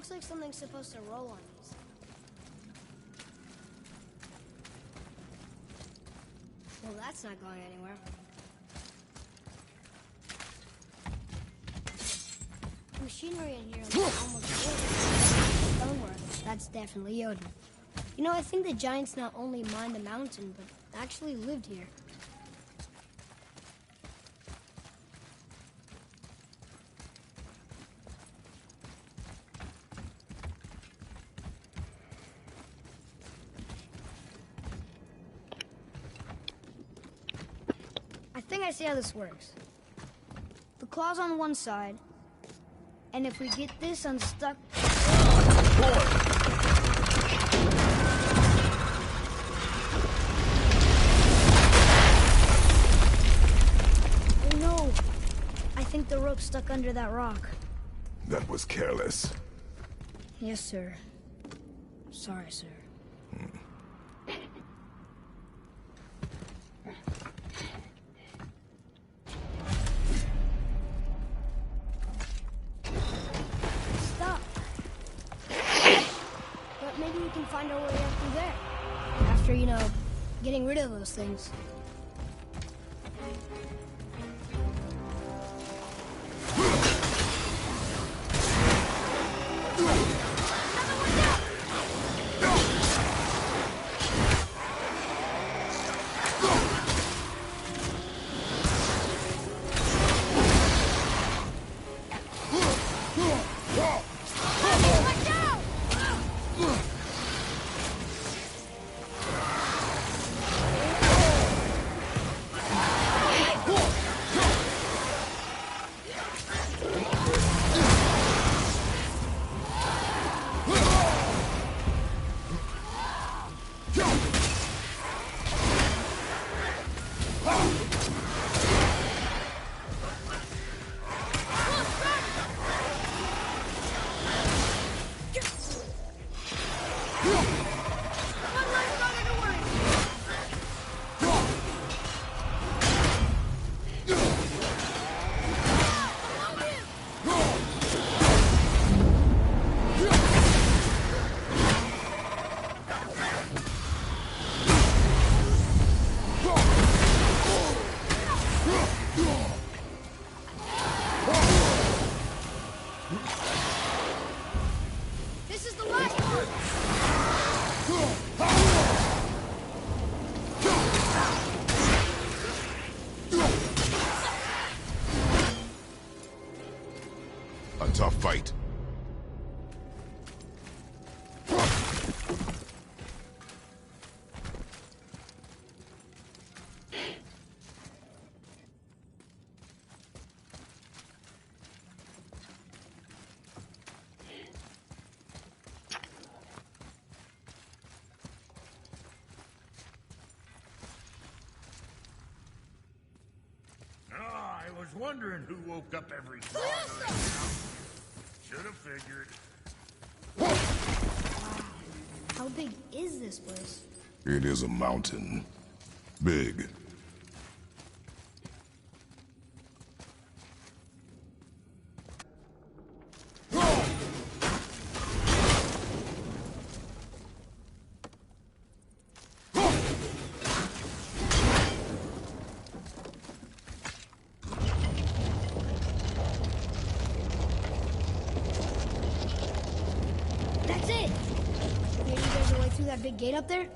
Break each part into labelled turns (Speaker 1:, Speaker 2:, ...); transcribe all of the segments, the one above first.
Speaker 1: Looks like something's supposed to roll on these. Well, that's not going anywhere. The machinery in here looks almost good. Stonework. That's definitely Yoden. You know, I think the giants not only mined the mountain, but actually lived here. I think I see how this works. The claw's on one side, and if we get this unstuck... Oh no! I think the rope's stuck under that rock.
Speaker 2: That was careless.
Speaker 1: Yes, sir. Sorry, sir. Find our way up through there. After, you know, getting rid of those things.
Speaker 2: Tough fight.
Speaker 3: I was wondering who woke up every morning. Should have figured.
Speaker 1: How big is this place?
Speaker 2: It is a mountain. Big.
Speaker 1: That big gate up there?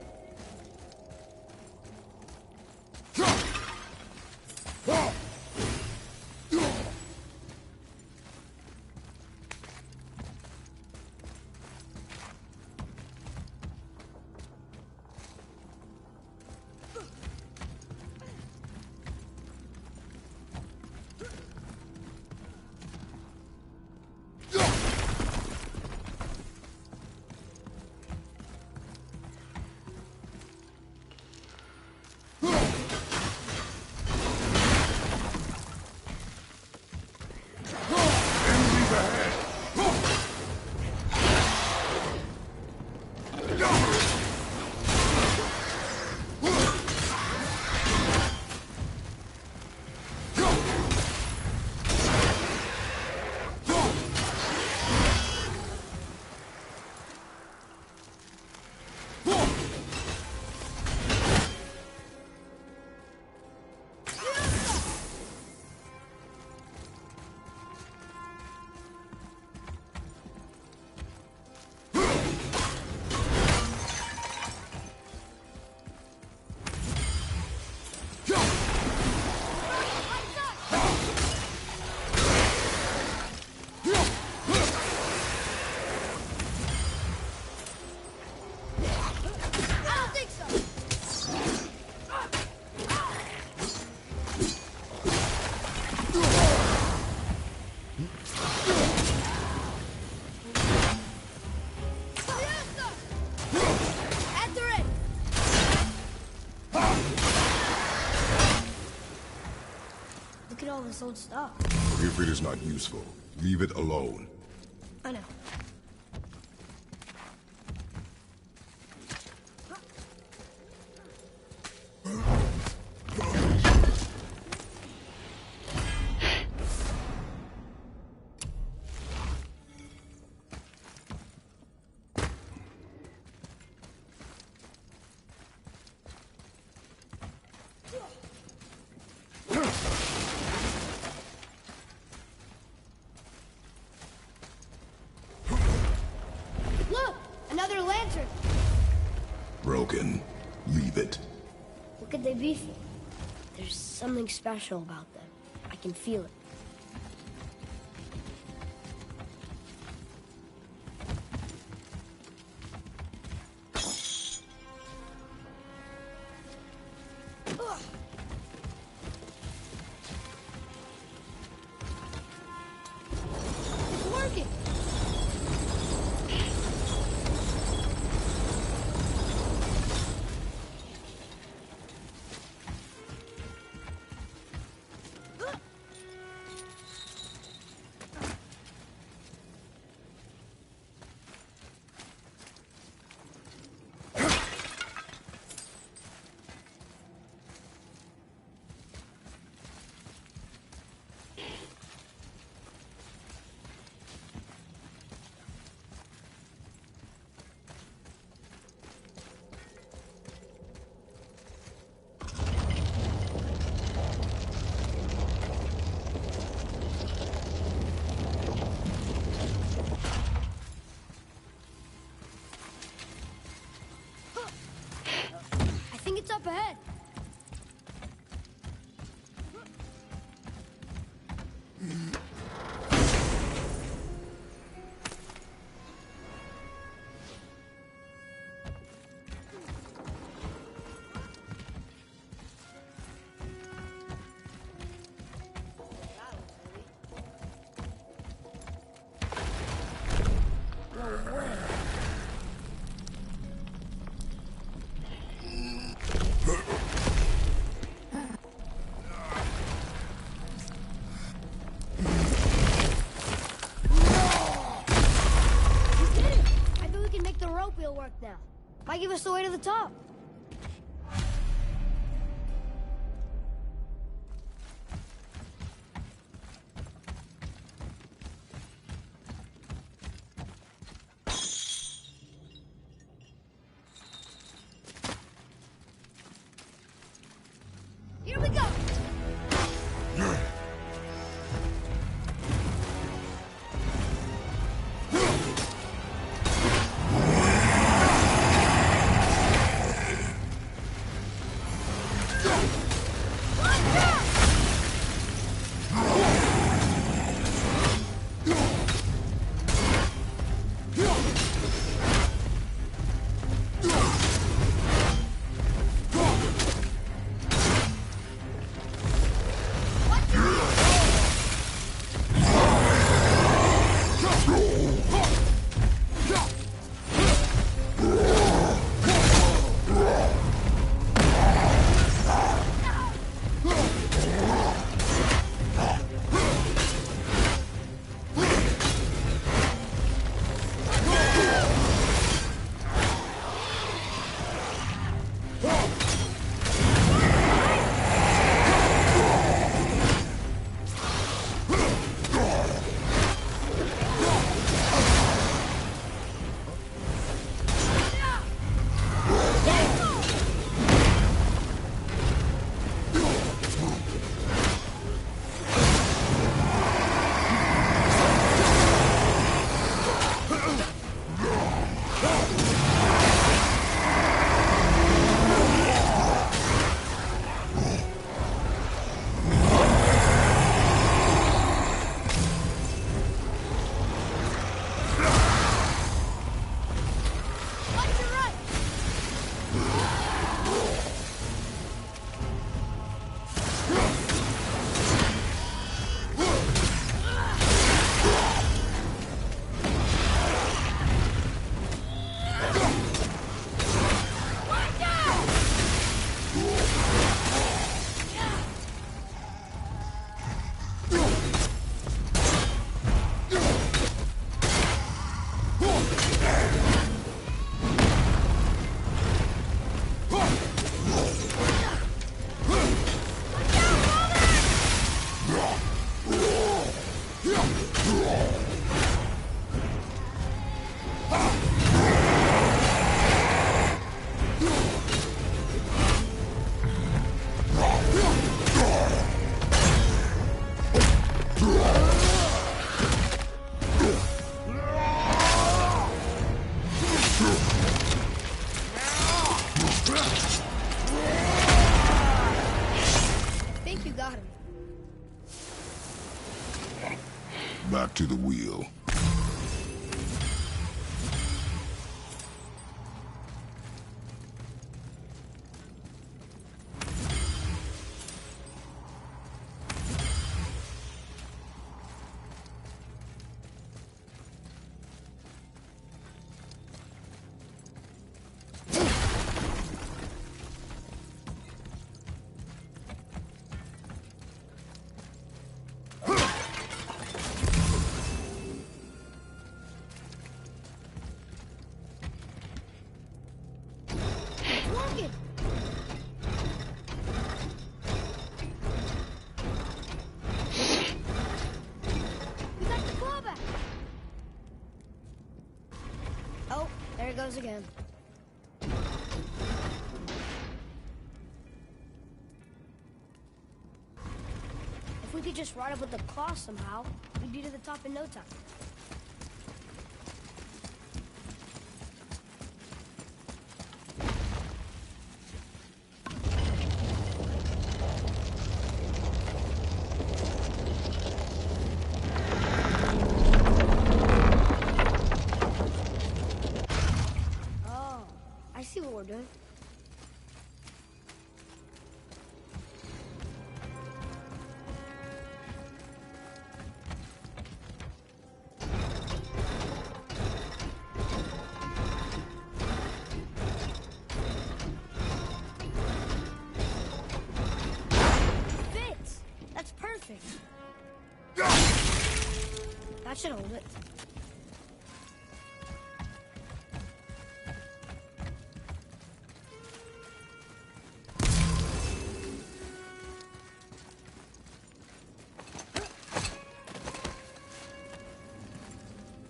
Speaker 1: this old stuff.
Speaker 2: If it is not useful, leave it alone.
Speaker 1: I know. Look! Another lantern!
Speaker 2: Broken. Leave it.
Speaker 1: What could they be for? There's something special about them. I can feel it. Ugh. It's working! I think it's up ahead. No way. We did it! I bet we can make the rope wheel work now. Might give us the way to the top. Here we go! Think you got him.
Speaker 2: Back to the wheel.
Speaker 1: Logan! We got the claw back! Oh, there it goes again. If we could just ride up with the claw somehow, we'd be to the top in no time. Oh, I see what we're doing. Fits! That's perfect. That should hold it.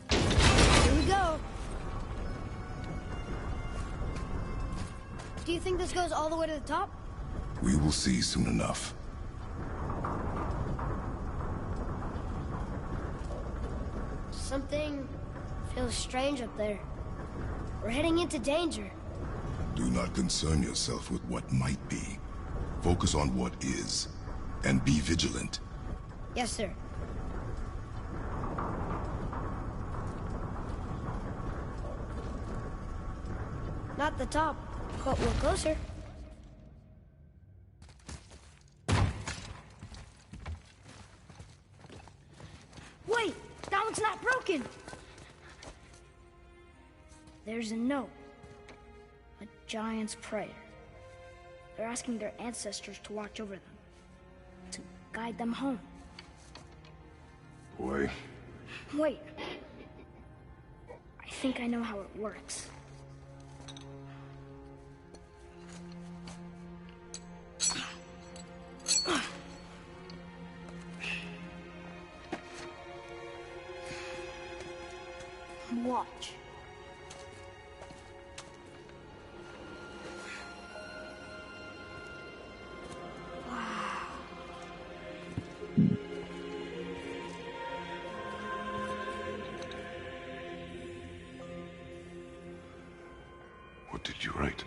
Speaker 1: Here we go. Do you think this goes all the way to the top?
Speaker 2: We will see soon enough.
Speaker 1: Something feels strange up there. We're heading into danger.
Speaker 2: Do not concern yourself with what might be. Focus on what is, and be vigilant.
Speaker 1: Yes, sir. Not the top, but we're closer. Wait! That one's not broken! There's a note. A giant's prayer. They're asking their ancestors to watch over them. To guide them home.
Speaker 2: Boy,
Speaker 1: Wait. I think I know how it works. Watch.
Speaker 2: what did you write?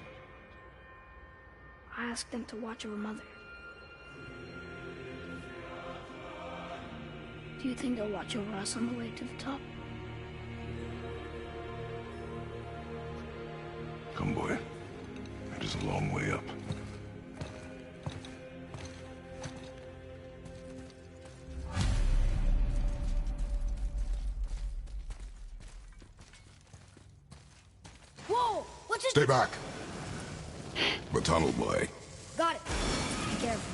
Speaker 1: I asked them to watch over Mother. Do you think they'll watch over us on the way to the top?
Speaker 2: Come, boy. It is a long way up.
Speaker 1: Whoa! What's it?
Speaker 2: Stay back. The tunnel, boy.
Speaker 1: Got it. Be careful.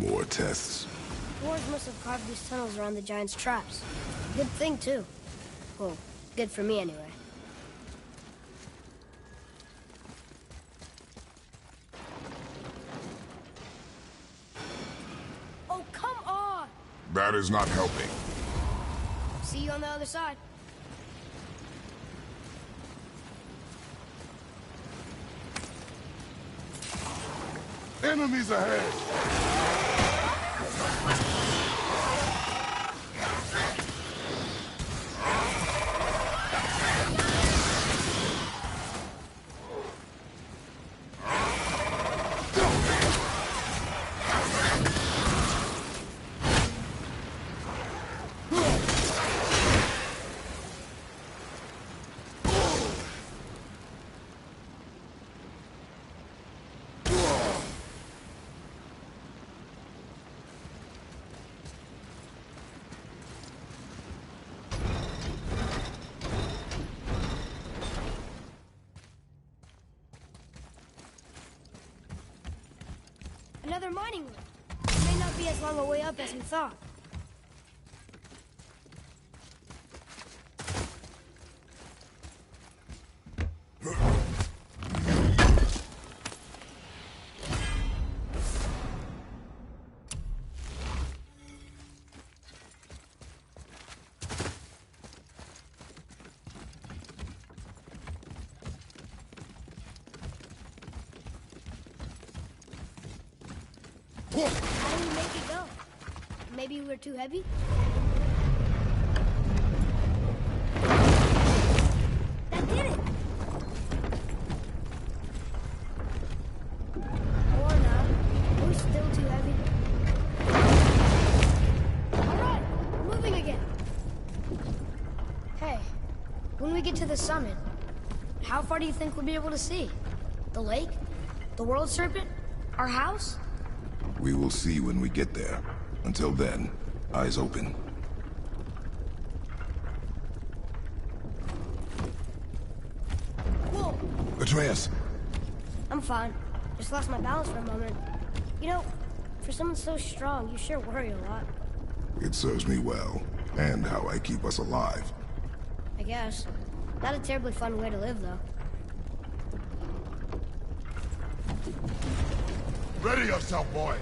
Speaker 2: More tests.
Speaker 1: Dwarves must have carved these tunnels around the giant's traps. Good thing, too. Well, good for me, anyway. Oh, come
Speaker 2: That is not helping.
Speaker 1: See you on the other side.
Speaker 2: Enemies ahead!
Speaker 1: Another mining room. It may not be as long a way up as we thought. How did we make it go? Maybe we were too heavy? That did it! Or not. We're still too heavy. Alright, we're moving again. Hey, when we get to the summit, how far do you think we'll be able to see? The lake? The world serpent? Our house?
Speaker 2: We will see when we get there. Until then, eyes open.
Speaker 1: Whoa!
Speaker 2: Atreus!
Speaker 1: I'm fine. Just lost my balance for a moment. You know, for someone so strong, you sure worry a lot.
Speaker 2: It serves me well, and how I keep us alive.
Speaker 1: I guess. Not a terribly fun way to live, though.
Speaker 2: Ready yourself, boy!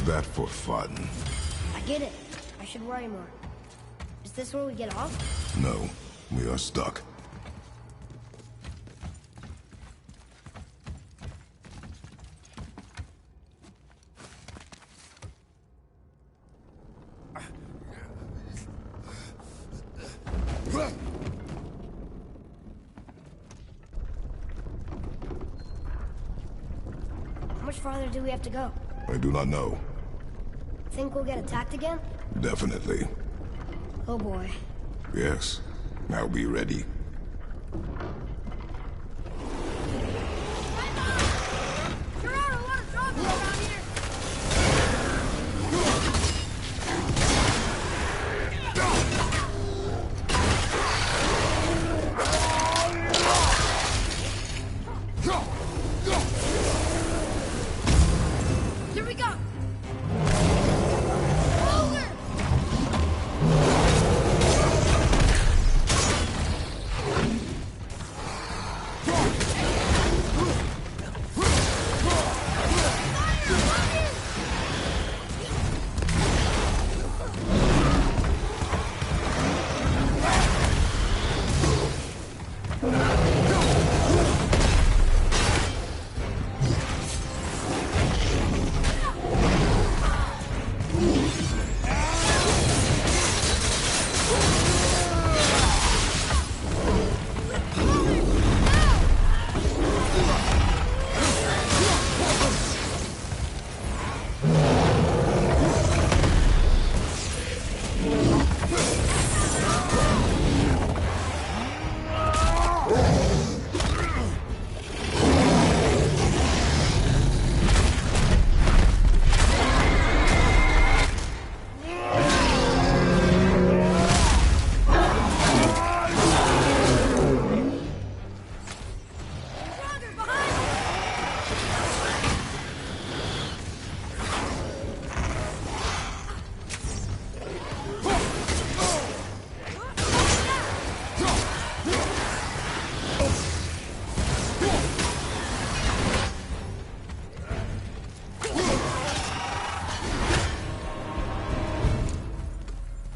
Speaker 2: That for fun?
Speaker 1: I get it. I should worry more. Is this where we get off?
Speaker 2: No, we are stuck.
Speaker 1: much farther do we have to go?
Speaker 2: I do not know.
Speaker 1: Think we'll get attacked again?
Speaker 2: Definitely.
Speaker 1: Oh boy.
Speaker 2: Yes. Now be ready.
Speaker 1: There are a lot of zombies around here! Here we go! Over!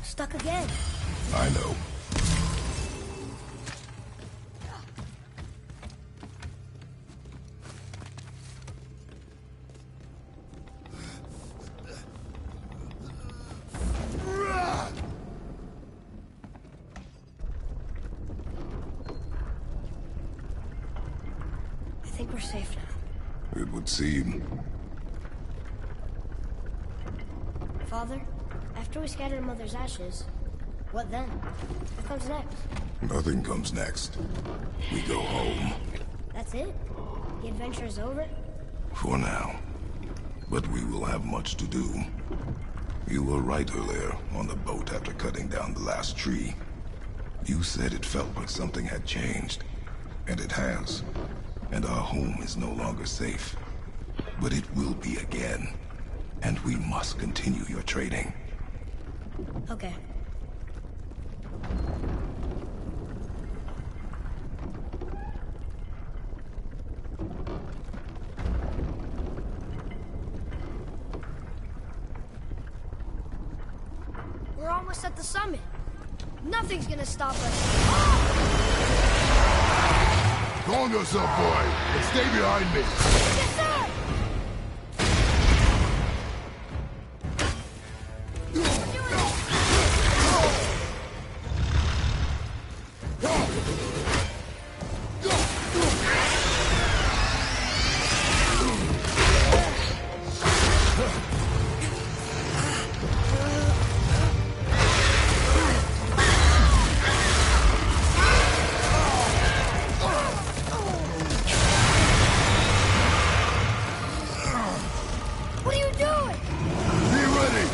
Speaker 1: Stuck again.
Speaker 2: I know.
Speaker 1: I think we're safe now.
Speaker 2: It would seem.
Speaker 1: Father, after we scatter Mother's ashes, what then? What comes next?
Speaker 2: Nothing comes next. We go home.
Speaker 1: That's it? The adventure is over?
Speaker 2: For now. But we will have much to do. You were right earlier on the boat after cutting down the last tree. You said it felt like something had changed. And it has. And our home is no longer safe. But it will be again. And we must continue your trading.
Speaker 1: Okay. We're almost at the summit. Nothing's gonna stop us.
Speaker 2: Calm yourself, boy, and stay behind me.
Speaker 1: Yes, sir! What are you doing?
Speaker 2: Be ready!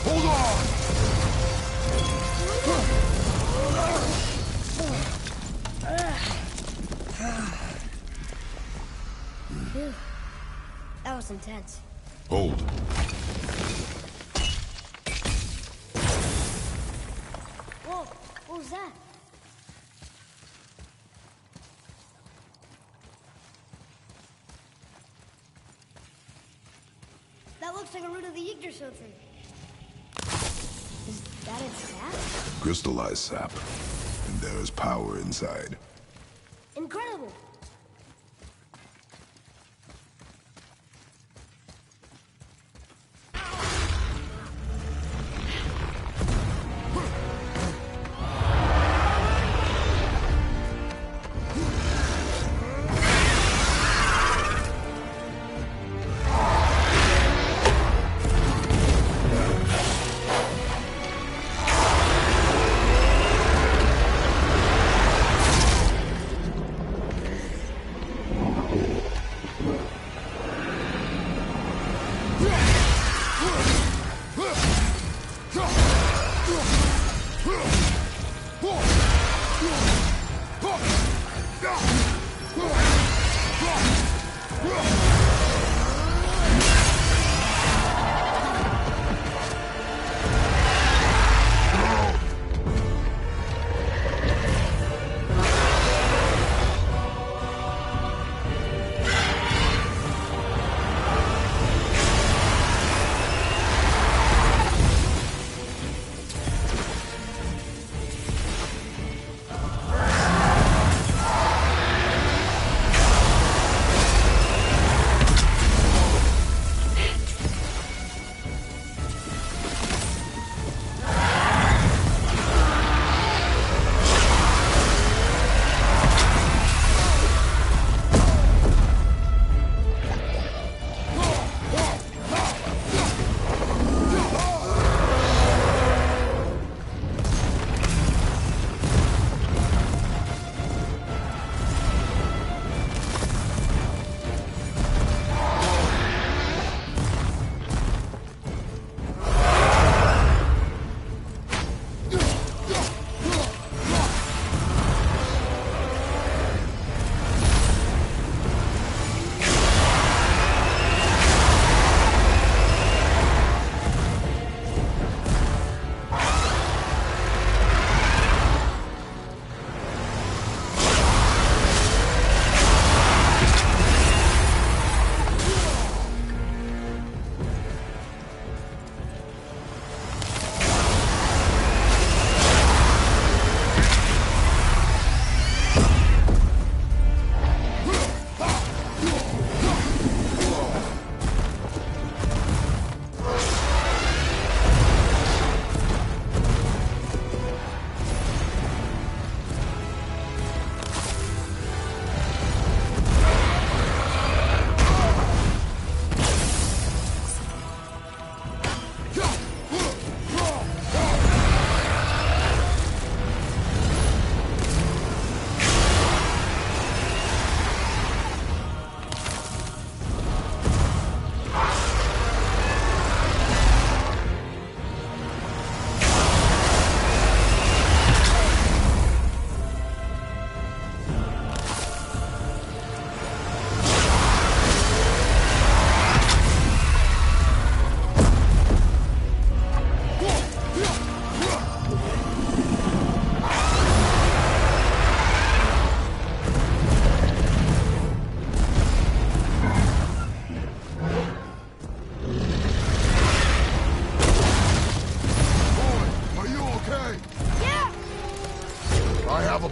Speaker 2: Hold on!
Speaker 1: Phew. That was intense.
Speaker 2: Hold.
Speaker 1: Whoa, what was that? That looks like a root of the Yggdrasil thing. Is that its sap?
Speaker 2: Crystallized sap. And there is power inside.
Speaker 1: Incredible!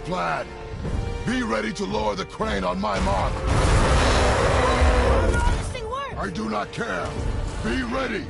Speaker 2: Plan. Be ready to lower the crane on my mark.
Speaker 1: I don't know how this thing works.
Speaker 2: I do not care. Be ready.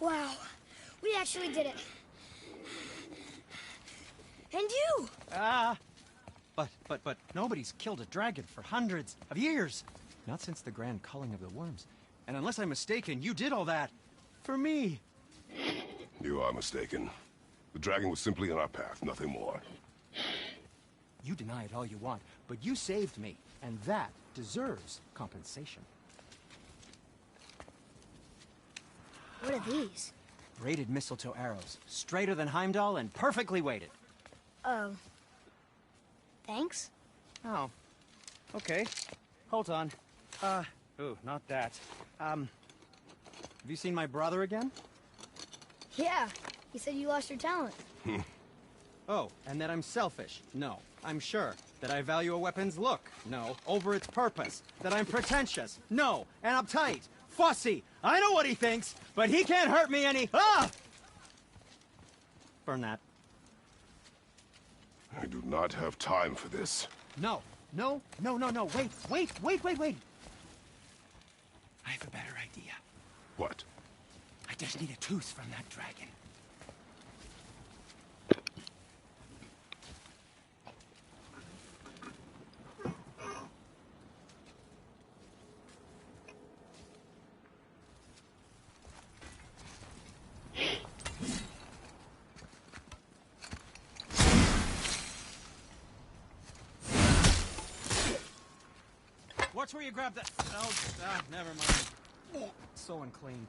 Speaker 1: Wow, we actually did it. And you!
Speaker 4: But nobody's killed a dragon for hundreds of years. Not since the grand culling of the worms. And unless I'm mistaken, you did all that for me.
Speaker 2: You are mistaken. The dragon was simply in our path, nothing more.
Speaker 4: You deny it all you want, but you saved me, and that deserves compensation.
Speaker 1: What are these?
Speaker 4: Braided mistletoe arrows, straighter than Heimdall and perfectly weighted.
Speaker 1: Oh. Thanks?
Speaker 4: Oh. Okay. Hold on. Ooh, not that. Have you seen my brother again?
Speaker 1: Yeah. He said you lost your talent.
Speaker 4: Oh, and that I'm selfish? No. I'm sure. That I value a weapon's look? No. Over its purpose? That I'm pretentious? No. And uptight? Fussy? I know what he thinks, but he can't hurt me any— Ah! Burn that.
Speaker 2: I do not have time for this.
Speaker 4: No. No. Wait. I have a better idea.
Speaker 2: What?
Speaker 4: I just need a tooth from that dragon. Watch where you grab that. Oh, never mind. Oh, so unclean.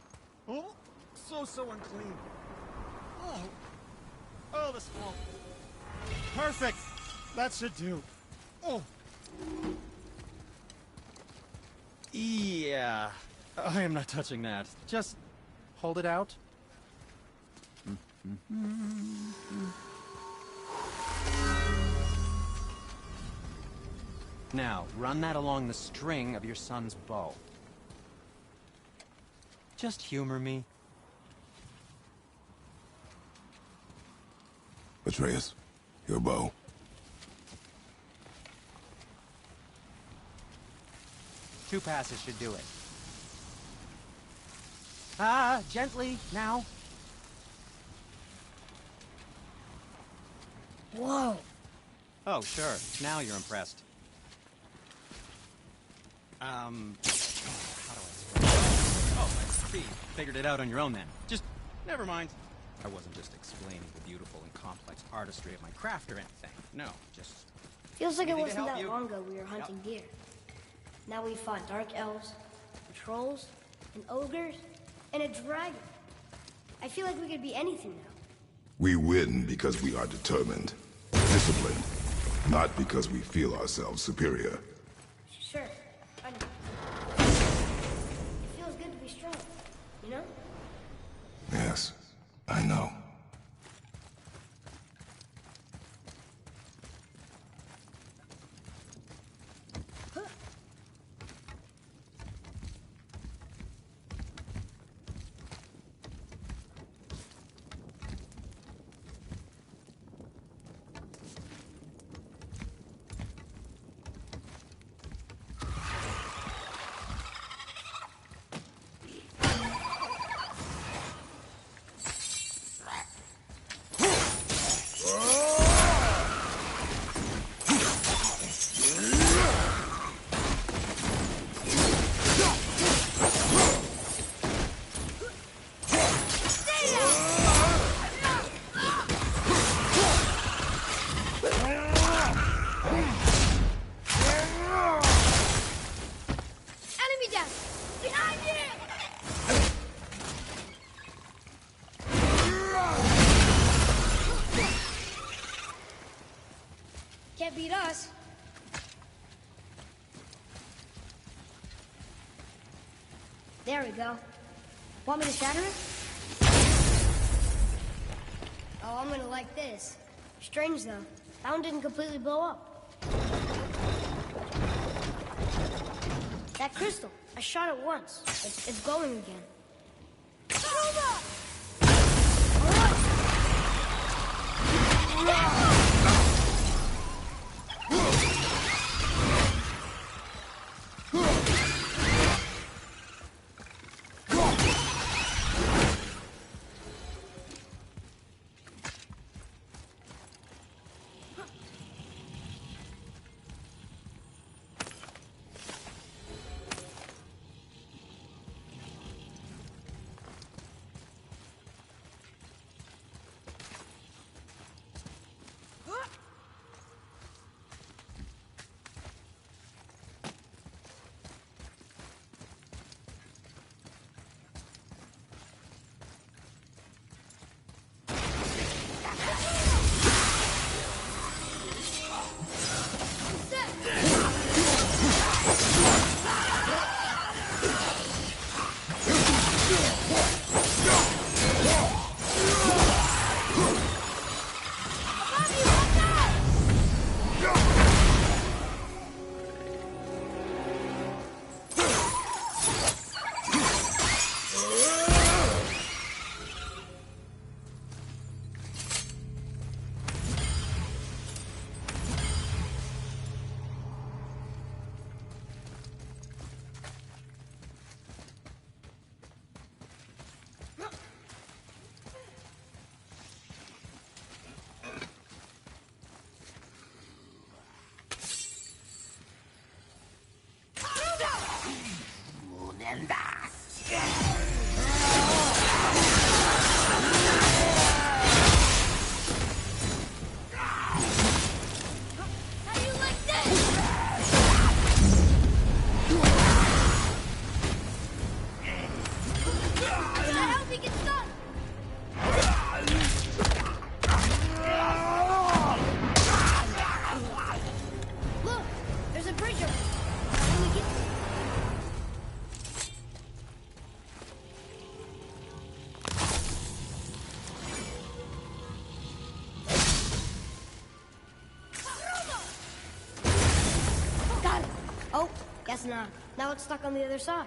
Speaker 4: Oh, so unclean. Oh, the smell. Perfect. That should do. Oh. Yeah. I am not touching that. Just hold it out. Now, run that along the string of your son's bow. Just humor me.
Speaker 2: Atreus, your bow.
Speaker 4: Two passes should do it. Gently, now.
Speaker 1: Whoa.
Speaker 4: Oh, sure. Now you're impressed. How do I explain? Oh, I see. Figured it out on your own then. Just, never mind. I wasn't just explaining the beautiful and complex artistry of my craft or anything. No, just...
Speaker 1: Feels like it
Speaker 4: Anything to
Speaker 1: wasn't
Speaker 4: help
Speaker 1: that
Speaker 4: you?
Speaker 1: long ago we were hunting deer. Now we fought dark elves, and trolls, and ogres, and a dragon. I feel like we could be anything now.
Speaker 2: We win because we are determined, disciplined, not because we feel ourselves superior.
Speaker 1: Sure, I know. It feels good to be strong, you know?
Speaker 2: Yes, I know.
Speaker 1: Enemy down! Behind you! Can't beat us. There we go. Want me to shatter it? Oh, I'm gonna like this. Strange though. That one didn't completely blow up. That crystal. I shot it once. It's glowing again. How do you like this? Is that how we get stuck? Look, there's a bridge over there. How do we get there? Got it. Oh, guess not. Now it's stuck on the other side.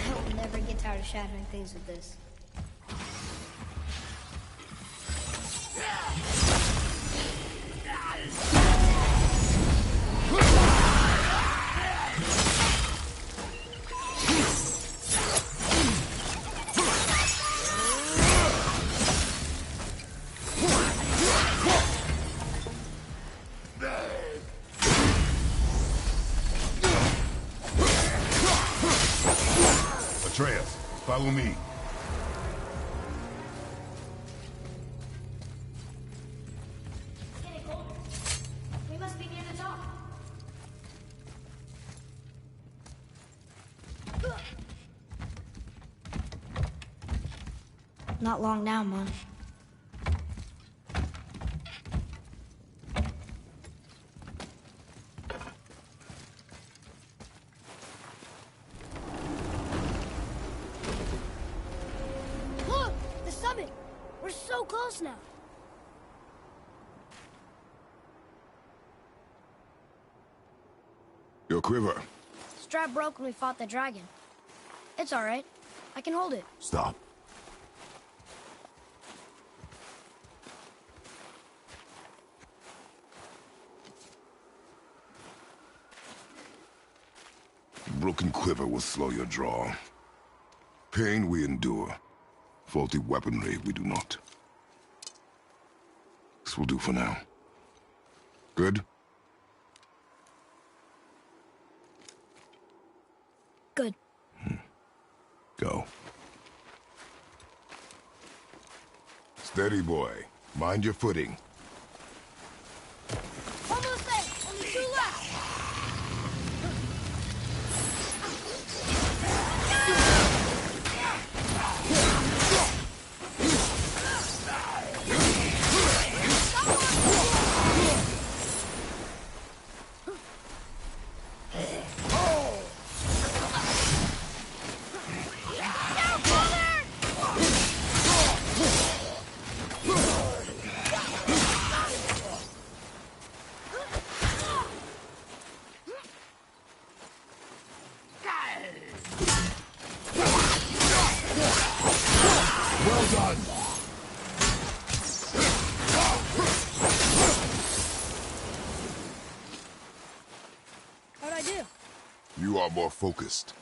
Speaker 1: I'll never get tired of shattering things with this.
Speaker 2: Atreus, follow me.
Speaker 1: It's getting colder. We must be near the top. Not long now, Mom. Look! The summit! We're so close now.
Speaker 2: Your quiver.
Speaker 1: Strap broke when we fought the dragon. It's all right. I can hold it.
Speaker 2: Stop. Broken quiver will slow your draw. Pain we endure. Faulty weaponry we do not. This will do for now. Good?
Speaker 1: Good.
Speaker 2: Go. Steady, boy. Mind your footing.
Speaker 1: Almost there! Only 2 left!
Speaker 2: Well done!
Speaker 1: How'd I do?
Speaker 2: You are more focused.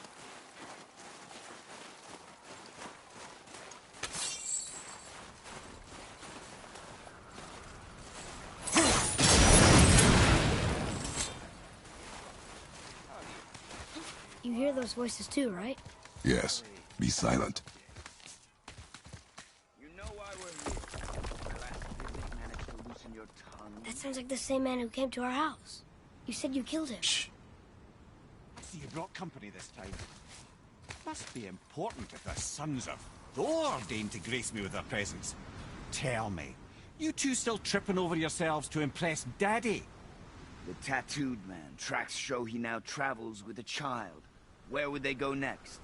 Speaker 1: You hear those voices too, right?
Speaker 2: Yes. Be silent.
Speaker 5: You know why we're here. The last visit managed to loosen your tongue.
Speaker 1: That sounds like the same man who came to our house. You said you killed him.
Speaker 2: Shh.
Speaker 4: So you brought company this time. Must be important if the sons of Thor deign to grace me with their presence. Tell me, you two still tripping over yourselves to impress Daddy?
Speaker 5: The tattooed man. Tracks show he now travels with a child. Where would they go next?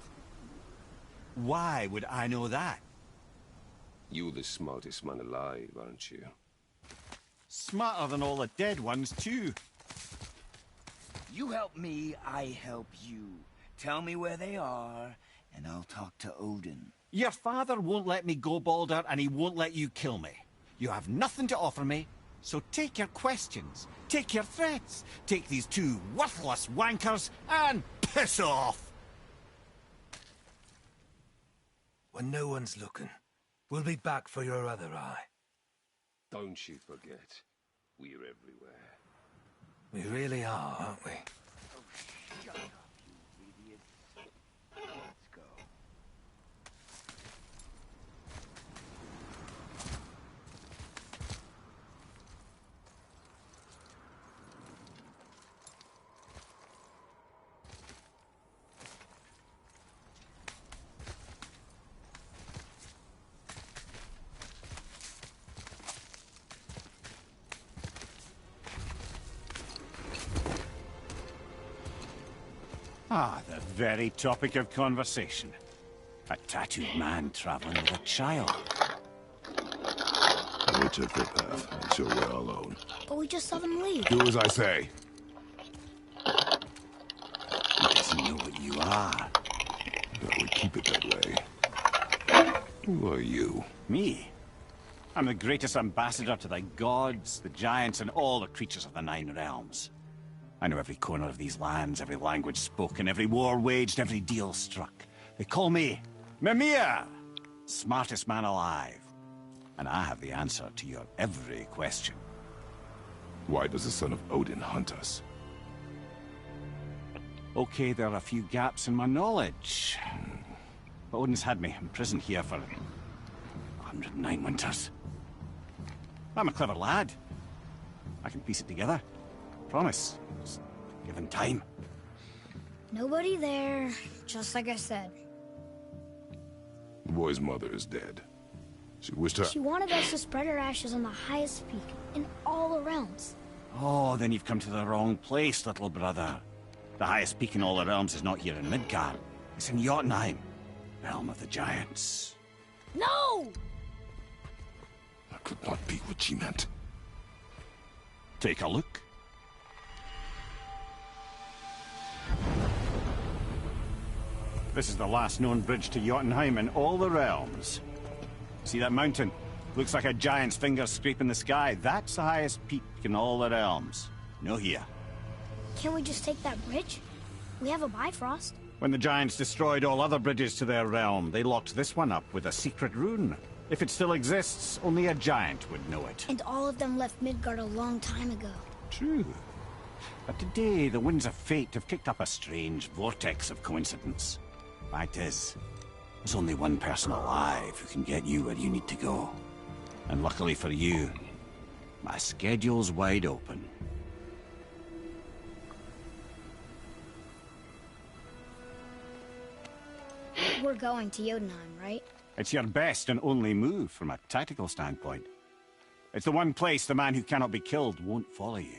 Speaker 4: Why would I know that?
Speaker 6: You're the smartest man alive, aren't you?
Speaker 4: Smarter than all the dead ones, too.
Speaker 5: You help me, I help you. Tell me where they are, and I'll talk to Odin.
Speaker 4: Your father won't let me go, Balder, and he won't let you kill me. You have nothing to offer me, so take your questions, take your threats, take these two worthless wankers, and piss off!
Speaker 7: when no one's looking. We'll be back for your other eye.
Speaker 6: Don't you forget, we're everywhere.
Speaker 7: We really are, aren't we?
Speaker 5: Oh, shut up, you idiot. Let's go.
Speaker 8: Ah, the very topic of conversation. A tattooed man traveling with a child.
Speaker 2: We took their path, and so we're alone.
Speaker 1: But we just saw them leave.
Speaker 2: Do as I say.
Speaker 8: He doesn't know what you are.
Speaker 2: Well, we keep it that way. Who are you?
Speaker 8: Me? I'm the greatest ambassador to the gods, the giants, and all the creatures of the Nine Realms. I know every corner of these lands, every language spoken, every war waged, every deal struck. They call me Mimir, smartest man alive. And I have the answer to your every question.
Speaker 2: Why does the son of Odin hunt us?
Speaker 8: Okay, there are a few gaps in my knowledge. But Odin's had me imprisoned here for 109 winters. I'm a clever lad. I can piece it together. Promise. Just given time.
Speaker 1: Nobody there, just like I said.
Speaker 2: The boy's mother is dead. She wished her...
Speaker 1: She wanted us to spread her ashes on the highest peak in all the realms.
Speaker 8: Oh, then you've come to the wrong place, little brother. The highest peak in all the realms is not here in Midgard. It's in Jotunheim, realm of the giants.
Speaker 1: No!
Speaker 2: That could not be what she meant.
Speaker 8: Take a look. This is the last known bridge to Jotunheim in all the realms. See that mountain? Looks like a giant's finger scraping the sky. That's the highest peak in all the realms. No here.
Speaker 1: Can't we just take that bridge? We have a Bifrost.
Speaker 8: When the giants destroyed all other bridges to their realm, they locked this one up with a secret rune. If it still exists, only a giant would know it.
Speaker 1: And all of them left Midgard a long time ago.
Speaker 8: True. But today, the winds of fate have kicked up a strange vortex of coincidence. Fact is, there's only one person alive who can get you where you need to go. And luckily for you, my schedule's wide open.
Speaker 1: We're going to Jotunheim, right?
Speaker 8: It's your best and only move from a tactical standpoint. It's the one place the man who cannot be killed won't follow you.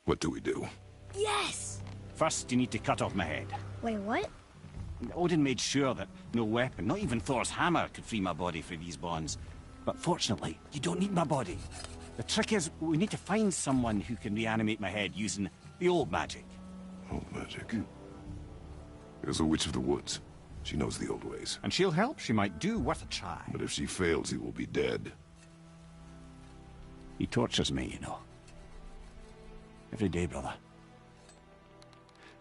Speaker 2: What do we do?
Speaker 1: Yes!
Speaker 8: First, you need to cut off my head.
Speaker 1: Wait, what?
Speaker 8: Odin made sure that no weapon, not even Thor's hammer, could free my body from these bonds. But fortunately, you don't need my body. The trick is, we need to find someone who can reanimate my head using the old magic.
Speaker 2: Old magic. There's a witch of the woods. She knows the old ways.
Speaker 8: And she'll help. She might do worth a try.
Speaker 2: But if she fails, he will be dead.
Speaker 8: He tortures me, you know. Every day, brother.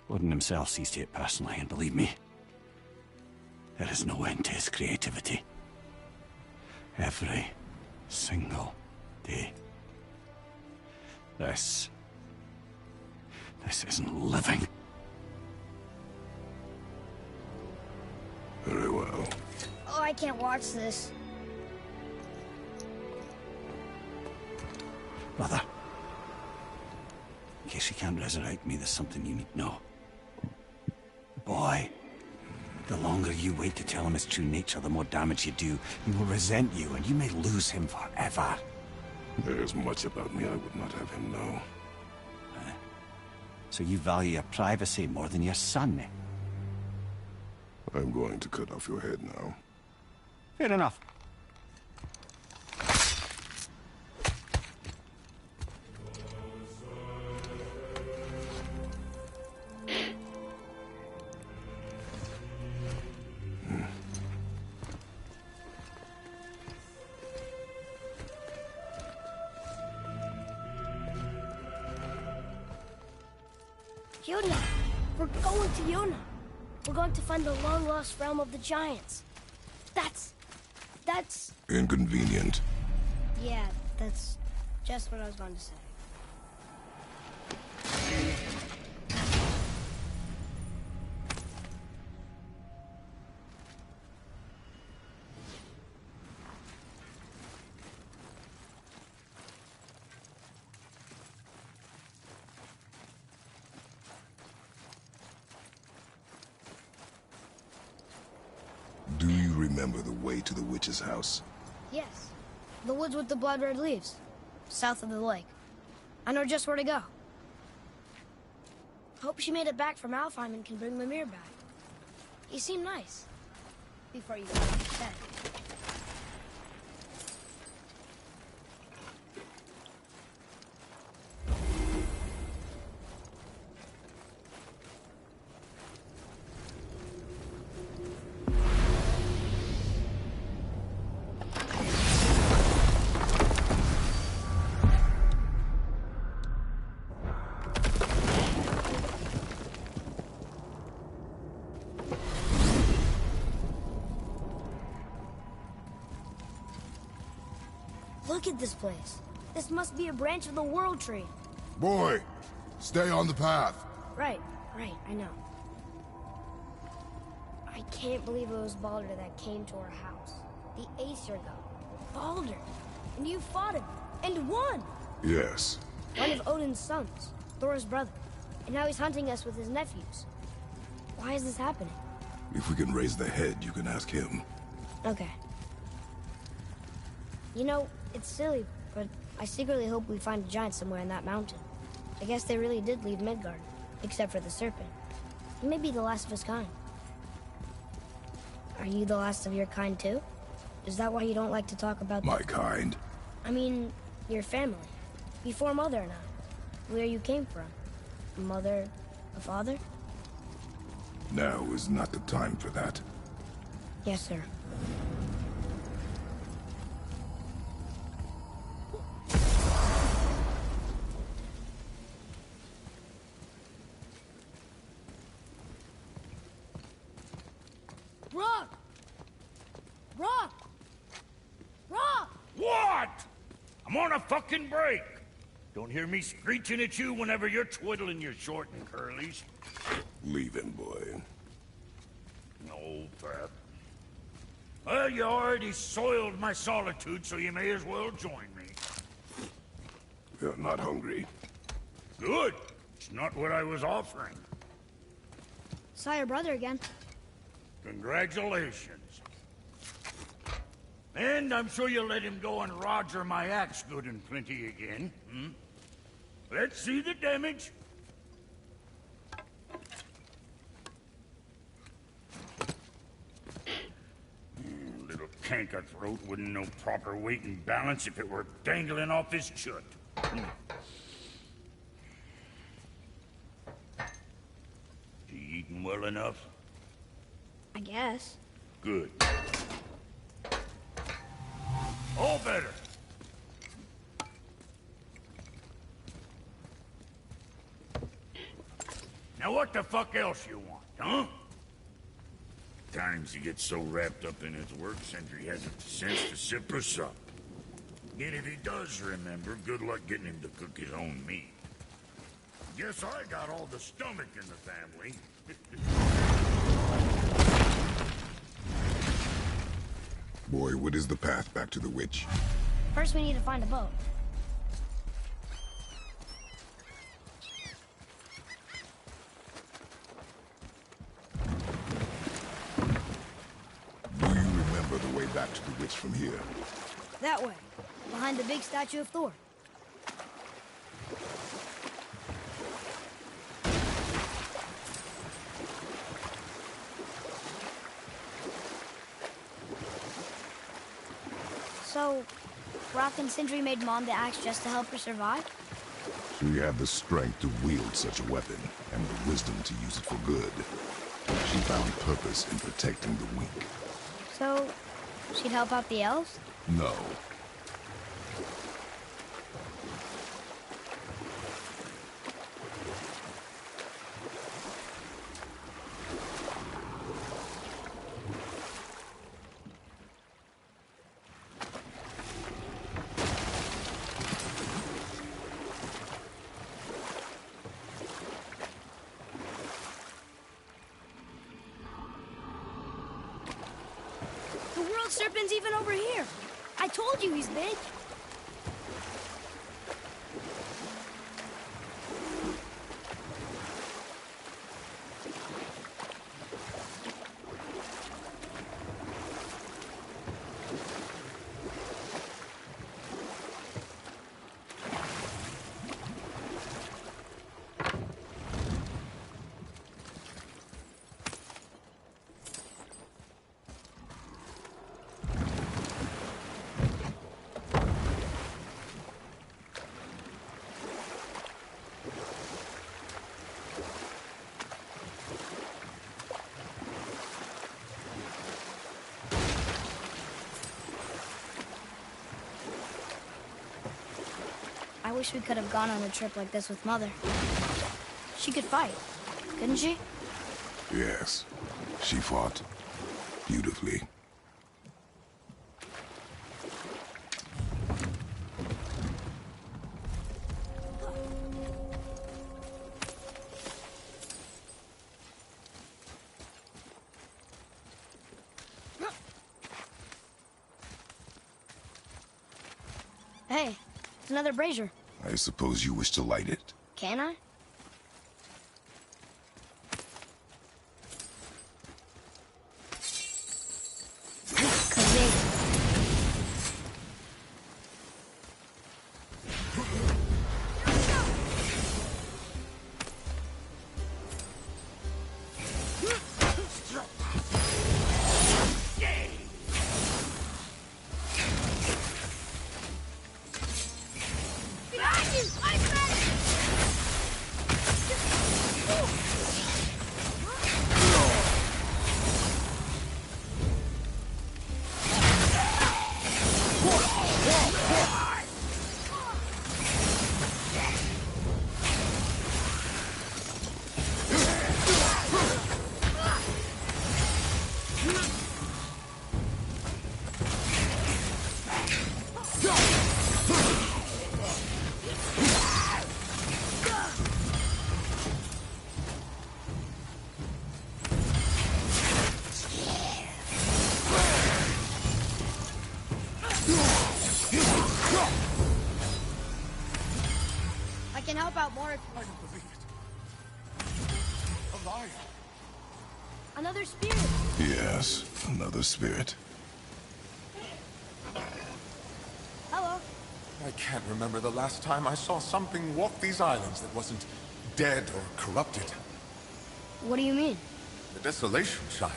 Speaker 8: Odin himself sees to it personally, and believe me, there is no end to his creativity. Every single day. This isn't living.
Speaker 2: Very well.
Speaker 1: Oh, I can't watch this.
Speaker 8: Brother, in case you can't resurrect me, there's something you need to know. Boy, the longer you wait to tell him his true nature, the more damage you do. He will resent you, and you may lose him forever.
Speaker 2: There's much about me I would not have him know.
Speaker 8: So you value your privacy more than your son, eh?
Speaker 2: I'm going to cut off your head now.
Speaker 8: Fair enough.
Speaker 1: Jotunheim! We're going to Jotunheim! We're going to find the long-lost realm of the Giants. That's...
Speaker 2: Inconvenient.
Speaker 1: Yeah, that's just what I was going to say.
Speaker 2: Do you remember the way to the witch's house?
Speaker 1: Yes. The woods with the blood-red leaves. South of the lake. I know just where to go. Hope she made it back from Alfheim and can bring Mimir back. He seemed nice. Before you got upset. Look at this place. This must be a branch of the World Tree.
Speaker 2: Boy, stay on the path.
Speaker 1: Right, I know. I can't believe it was Baldur that came to our house. The Aesir god. Baldur. And you fought him. And won!
Speaker 2: Yes.
Speaker 1: One of Odin's sons. Thor's brother. And now he's hunting us with his nephews. Why is this happening?
Speaker 2: If we can raise the head, you can ask him.
Speaker 1: Okay. You know, it's silly, but I secretly hope we find a giant somewhere in that mountain. I guess they really did leave Midgard, except for the serpent. He may be the last of his kind. Are you the last of your kind too? Is that why you don't like to talk about...
Speaker 2: My kind?
Speaker 1: I mean, your family. Before Mother and I. Where you came from. A mother, a father?
Speaker 2: Now is not the time for that.
Speaker 1: Yes, sir. Rock! Rock! Rock!
Speaker 3: What? I'm on a fucking break. Don't hear me screeching at you whenever you're twiddling your short and curlies.
Speaker 2: Leave him, boy.
Speaker 3: No, Pep. Well, you already soiled my solitude, so you may as well join me.
Speaker 2: You're not hungry.
Speaker 3: Good. It's not what I was offering.
Speaker 1: Saw your brother again.
Speaker 3: Congratulations. And I'm sure you'll let him go and Roger my axe good and plenty again, hmm? Let's see the damage. Little canker throat wouldn't know proper weight and balance if it were dangling off his chut. You eating well enough?
Speaker 1: I guess.
Speaker 3: Good. All better. Now what the fuck else you want, huh? Times he gets so wrapped up in his work, Sentry hasn't the sense to sip or sup. And if he does remember, good luck getting him to cook his own meat. Guess I got all the stomach in the family.
Speaker 2: Boy, what is the path back to the witch?
Speaker 1: First we need to find a boat.
Speaker 2: Do you remember the way back to the witch from here?
Speaker 1: That way. Behind the big statue of Thor. So, Rock and Sindri made Mom the axe just to help her survive?
Speaker 2: She had the strength to wield such a weapon, and the wisdom to use it for good. She found purpose in protecting the weak.
Speaker 1: So, she'd help out the elves?
Speaker 2: No.
Speaker 1: serpent's even over here. I told you he's big. I wish we could have gone on a trip like this with Mother. She could fight, couldn't she?
Speaker 2: Yes, she fought beautifully.
Speaker 1: Hey, it's another brazier.
Speaker 2: I suppose you wish to light it?
Speaker 1: Can I? I can help out more if you...
Speaker 9: I don't believe it. Alive.
Speaker 1: Another spirit.
Speaker 2: Yes, another spirit.
Speaker 1: Hello.
Speaker 9: I can't remember the last time I saw something walk these islands that wasn't dead or corrupted.
Speaker 1: What do you mean?
Speaker 9: The desolation, child.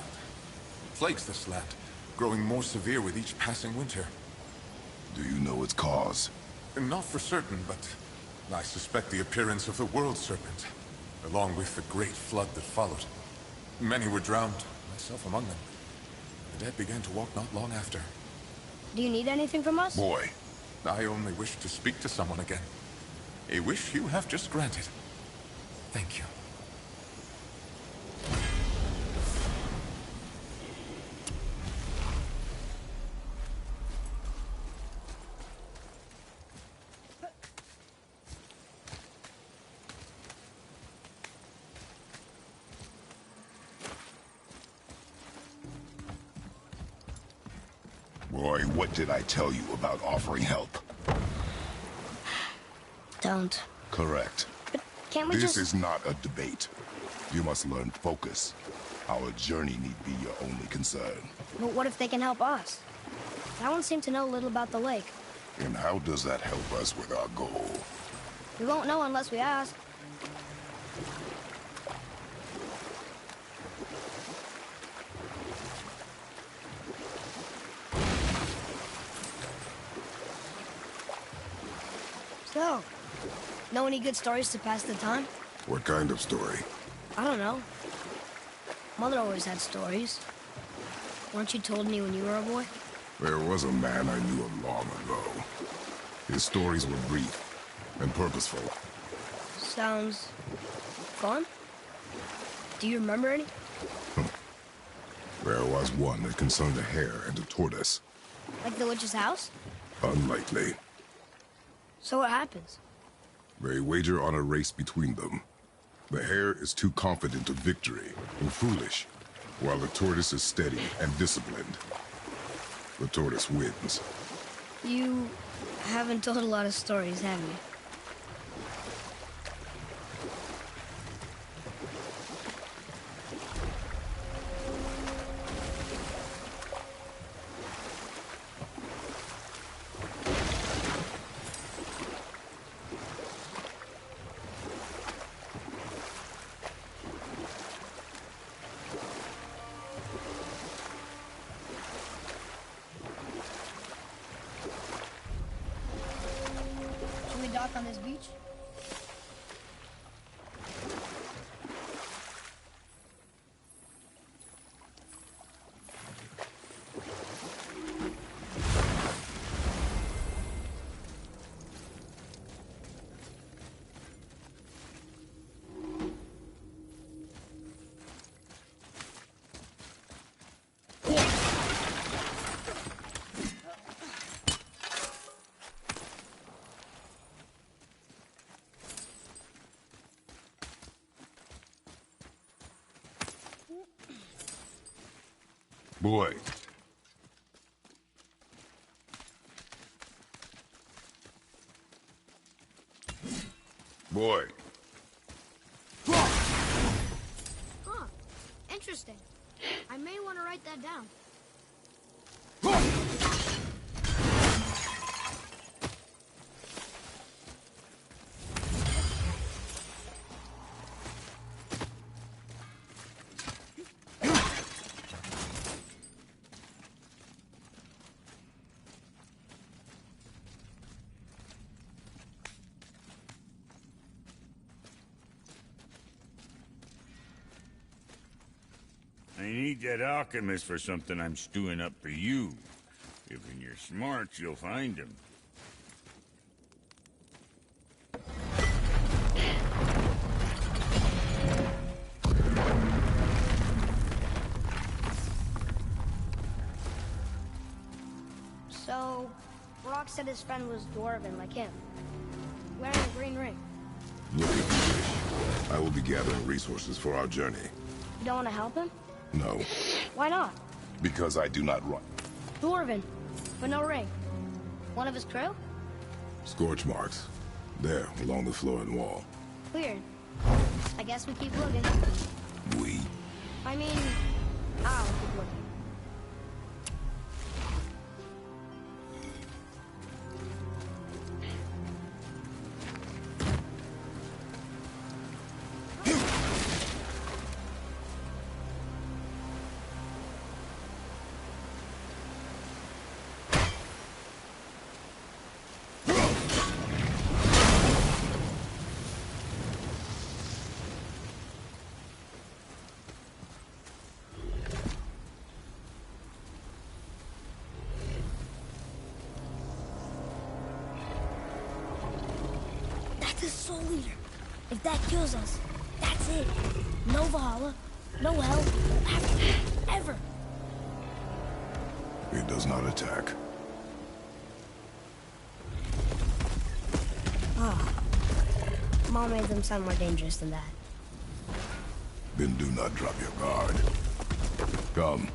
Speaker 9: Plagues this land, growing more severe with each passing winter.
Speaker 2: Do you know its cause?
Speaker 9: Not for certain, but I suspect the appearance of the World Serpent, along with the great flood that followed. Many were drowned, myself among them. The dead began to walk not long after.
Speaker 1: Do you need anything from us?
Speaker 2: Boy.
Speaker 9: I only wish to speak to someone again. A wish you have just granted. Thank you.
Speaker 2: Boy, what did I tell you about offering help?
Speaker 1: Don't.
Speaker 2: Correct.
Speaker 1: But can't we
Speaker 2: This
Speaker 1: just...
Speaker 2: is not a debate. You must learn focus. Our journey need be your only concern.
Speaker 1: But what if they can help us? That one seemed to know a little about the lake.
Speaker 2: And how does that help us with our goal?
Speaker 1: We won't know unless we ask. So, know any good stories to pass the time?
Speaker 2: What kind of story?
Speaker 1: I don't know. Mother always had stories. Weren't you told me when you were a boy?
Speaker 2: There was a man I knew long ago. His stories were brief and purposeful.
Speaker 1: Sounds... fun? Do you remember any?
Speaker 2: There was one that concerned a hare and a tortoise.
Speaker 1: Like the witch's house?
Speaker 2: Unlikely.
Speaker 1: So what happens?
Speaker 2: They wager on a race between them. The hare is too confident of victory and foolish, while the tortoise is steady and disciplined. the tortoise wins.
Speaker 1: You haven't told a lot of stories, have you? Should we dock on this beach?
Speaker 2: Boy. Boy.
Speaker 1: Huh. Interesting. I may want to write that down.
Speaker 3: I need that alchemist for something I'm stewing up for you. If when you're smart, you'll find him.
Speaker 1: So, Brock said his friend was dwarven like him, wearing a green ring.
Speaker 2: Look if you wish. I will be gathering resources for our journey.
Speaker 1: You don't want to help him?
Speaker 2: No,
Speaker 1: Why not?
Speaker 2: because I do not run.
Speaker 1: Dwarven, but no ring. One of his crew?
Speaker 2: Scorch marks. There, along the floor and wall.
Speaker 1: Weird. I guess we keep looking.
Speaker 2: We?
Speaker 1: I mean, I'll keep looking. That's the Soul Eater. If that kills us, that's it. No Valhalla, no hell, no afterlife, ever.
Speaker 2: It does not attack.
Speaker 1: Mom made them sound more dangerous than that.
Speaker 2: Then do not drop your guard. Come.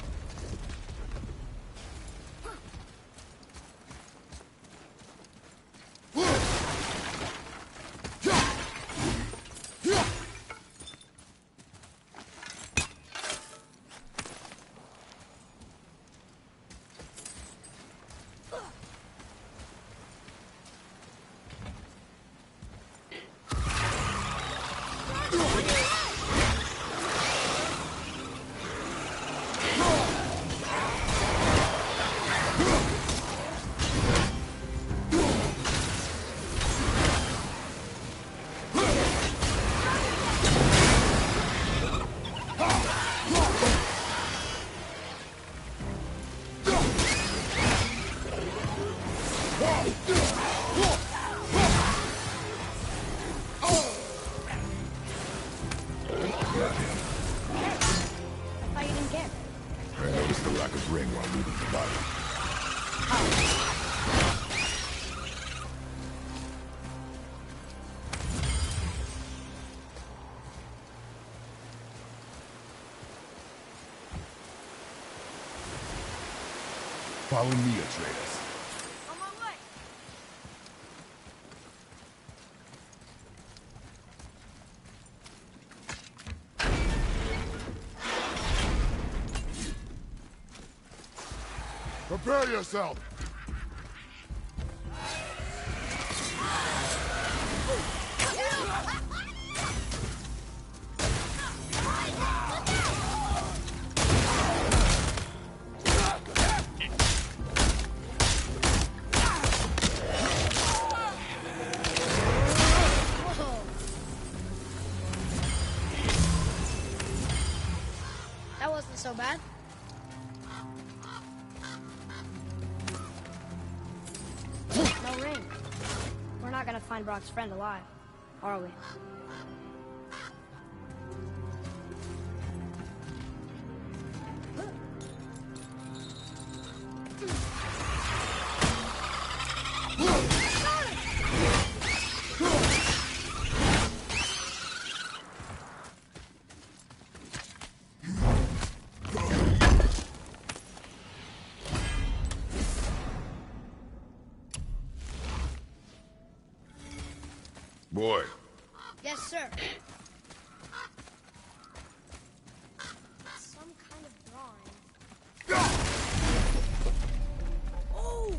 Speaker 2: Follow me, Atreus.
Speaker 1: On my way.
Speaker 2: Prepare yourself!
Speaker 1: That wasn't so bad. No ring. We're not gonna find Brock's friend alive, are we?
Speaker 2: Boy.
Speaker 1: Yes, sir. Some kind of drawing. Oh!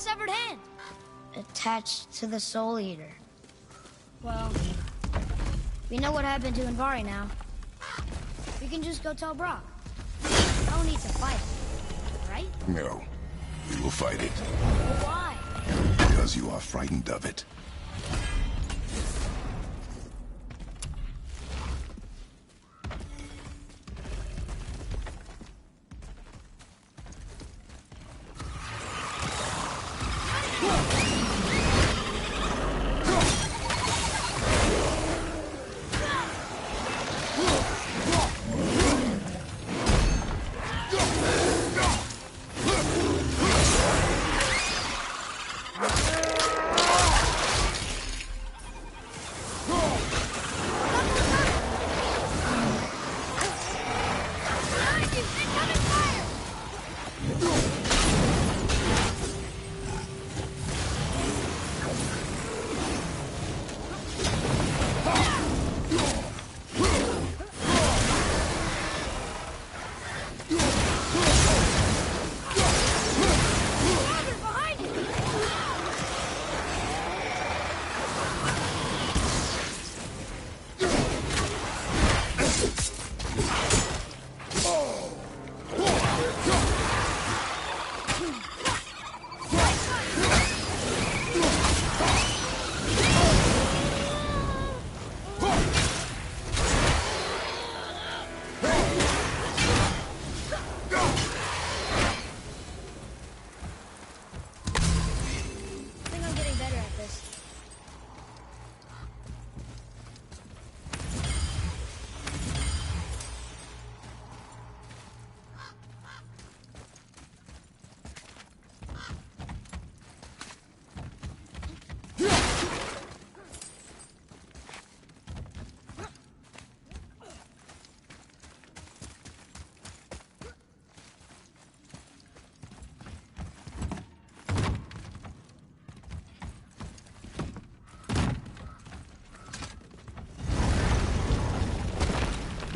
Speaker 1: severed hand. Attached to the Soul Eater. Well, we know what happened to Anvari now. We can just go tell Brock. No need to fight it, right?
Speaker 2: No. We will fight it.
Speaker 1: But why?
Speaker 2: Because you are frightened of it.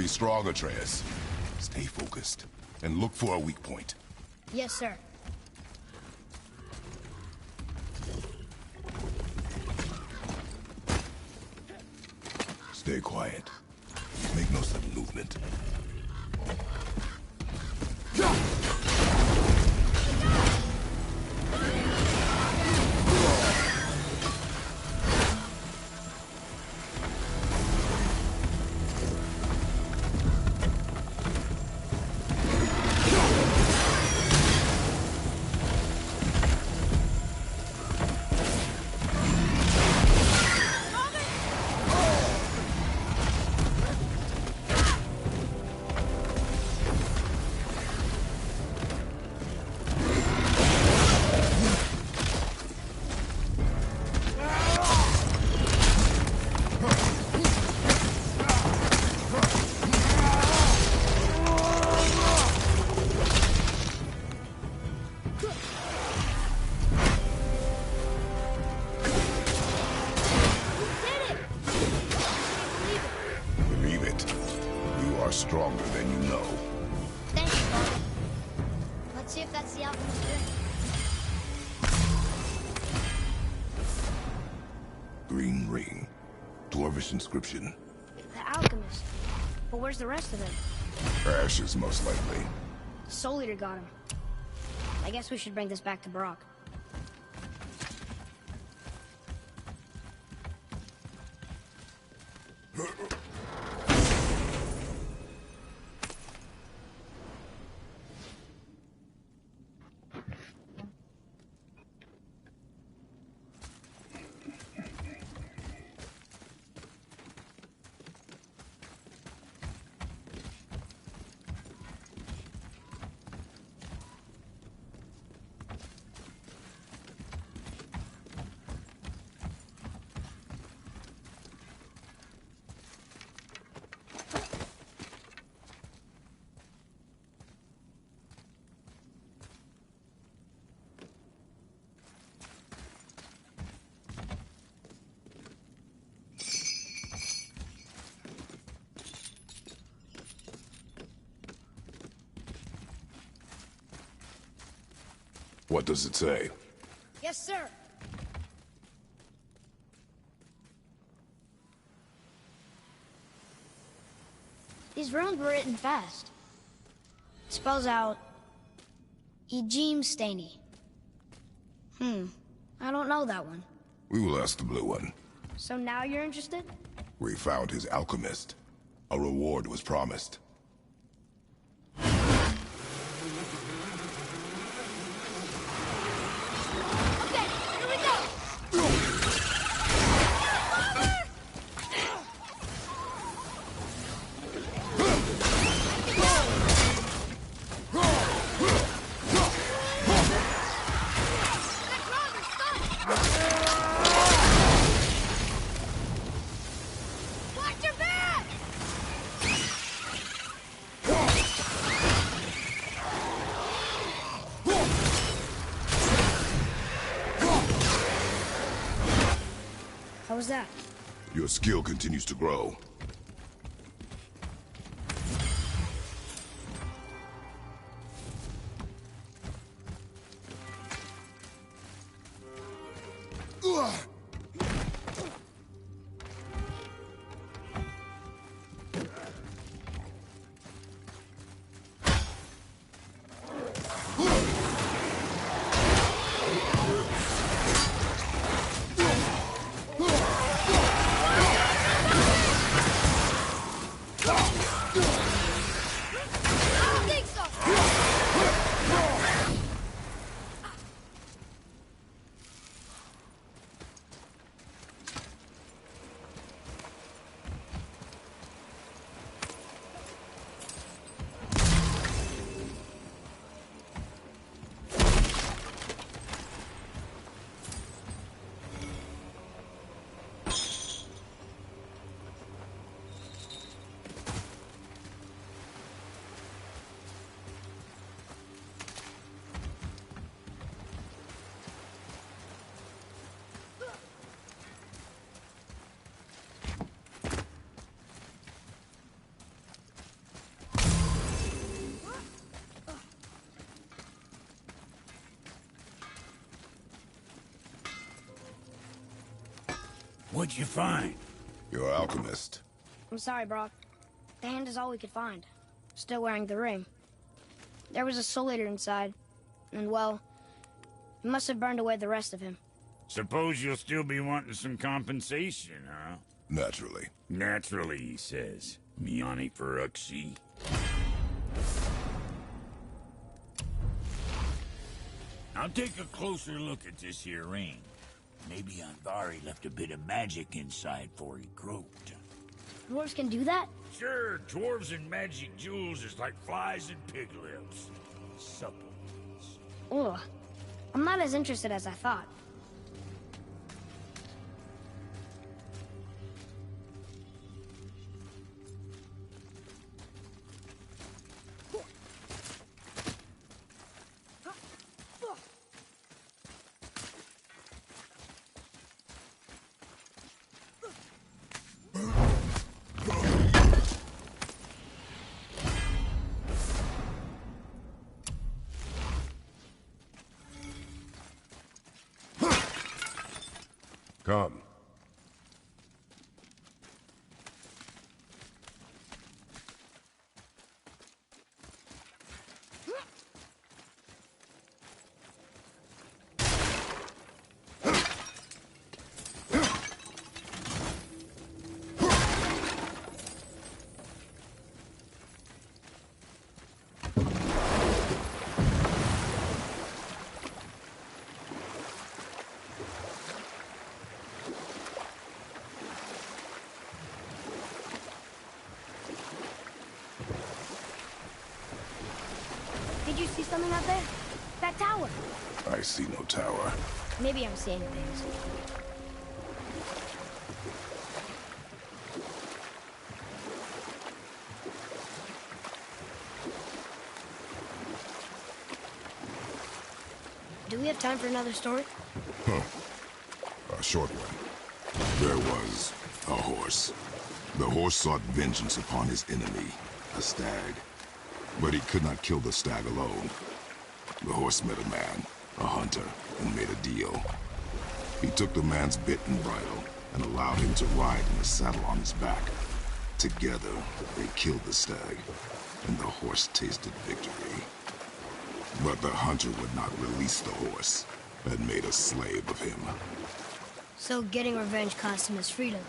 Speaker 2: be strong, Atreus. Stay focused, and look for a weak point.
Speaker 1: Yes, sir.
Speaker 2: Stay quiet. Make no sudden movement. Stronger than you know.
Speaker 1: Thank you, Father. Let's see if that's the alchemist's ring.
Speaker 2: Green ring. Dwarvish inscription.
Speaker 1: The alchemist. But where's the rest of them?
Speaker 2: Ashes, most likely.
Speaker 1: The Soul Eater got him. I guess we should bring this back to Brok.
Speaker 2: What does it say?
Speaker 1: Yes, sir. These runes were written fast. It spells out Ejim Staney. I don't know that one.
Speaker 2: We will ask the blue one.
Speaker 1: So now you're interested?
Speaker 2: We found his alchemist. A reward was promised.
Speaker 1: Okay, here we go! Watch your back! How was that?
Speaker 2: Your skill continues to grow.
Speaker 3: What'd you find?
Speaker 2: Your alchemist.
Speaker 1: I'm sorry, Brock. The hand is all we could find. Still wearing the ring. There was a Soul Eater inside. And, well, he must have burned away the rest of him.
Speaker 3: Suppose you'll still be wanting some compensation, huh?
Speaker 2: Naturally.
Speaker 3: Naturally, he says. Miani Feruxi. I'll take a closer look at this here ring. Maybe Andvari left a bit of magic inside before he croaked.
Speaker 1: Dwarves can do that?
Speaker 3: Sure, dwarves and magic jewels is like flies and pig lips. Supplements.
Speaker 1: Ugh. I'm not as interested as I thought.
Speaker 2: Come.
Speaker 1: Did you see something out there? That tower.
Speaker 2: I see no tower.
Speaker 1: Maybe I'm seeing things. Do we have time for another story?
Speaker 2: A short one. There was a horse. The horse sought vengeance upon his enemy, a stag. But he could not kill the stag alone. The horse met a man, a hunter, and made a deal. He took the man's bit and bridle and allowed him to ride in a saddle on his back. Together, they killed the stag, and the horse tasted victory. But the hunter would not release the horse and made a slave of him.
Speaker 1: So getting revenge cost him his freedom.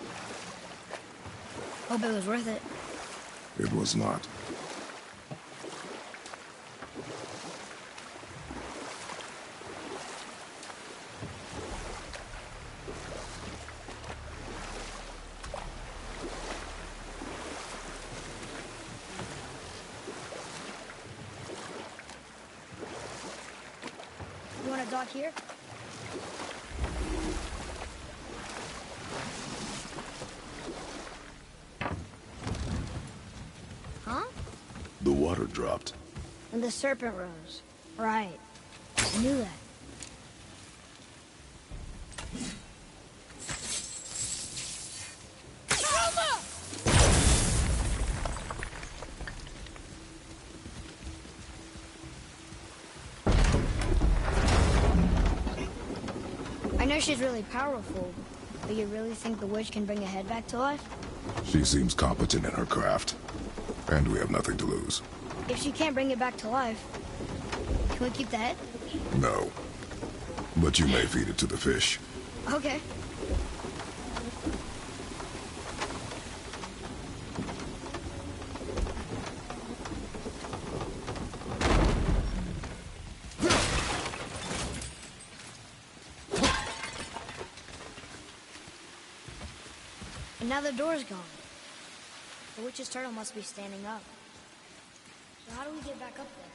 Speaker 1: Hope it was worth it.
Speaker 2: It was not.
Speaker 1: You want to dock here? Huh?
Speaker 2: The water dropped.
Speaker 1: And the serpent rose. Right. I knew that. I know she's really powerful, but you really think the witch can bring a head back to life?
Speaker 2: She seems competent in her craft, and we have nothing to lose.
Speaker 1: If she can't bring it back to life, can we keep the head?
Speaker 2: No. But you may feed it to the fish.
Speaker 1: Okay. And now the door's gone. The witch's turtle must be standing up. So how do we get back up there?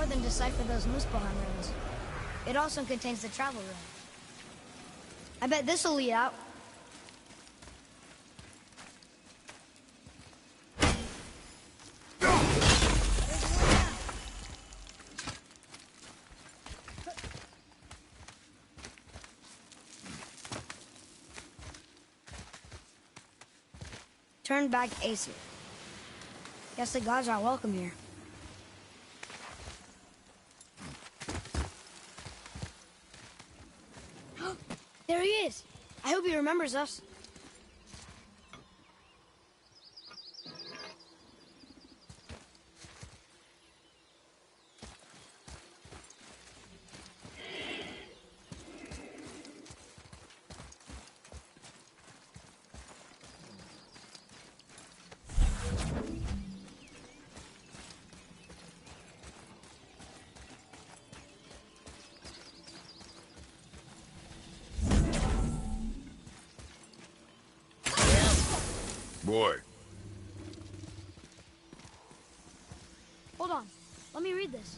Speaker 1: than decipher those Muspelheim runes. It also contains the travel rune. I bet this'll lead out. Turn back Aesir. Guess the gods are welcome here. There he is! I hope he remembers us.
Speaker 2: Boy.
Speaker 1: Hold on. Let me read this.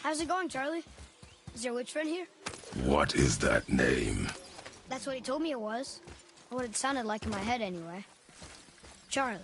Speaker 1: How's it going, Charlie? Is your witch friend here?
Speaker 2: What is that name?
Speaker 1: That's what he told me it was. Or what it sounded like in my head, anyway. Charlie.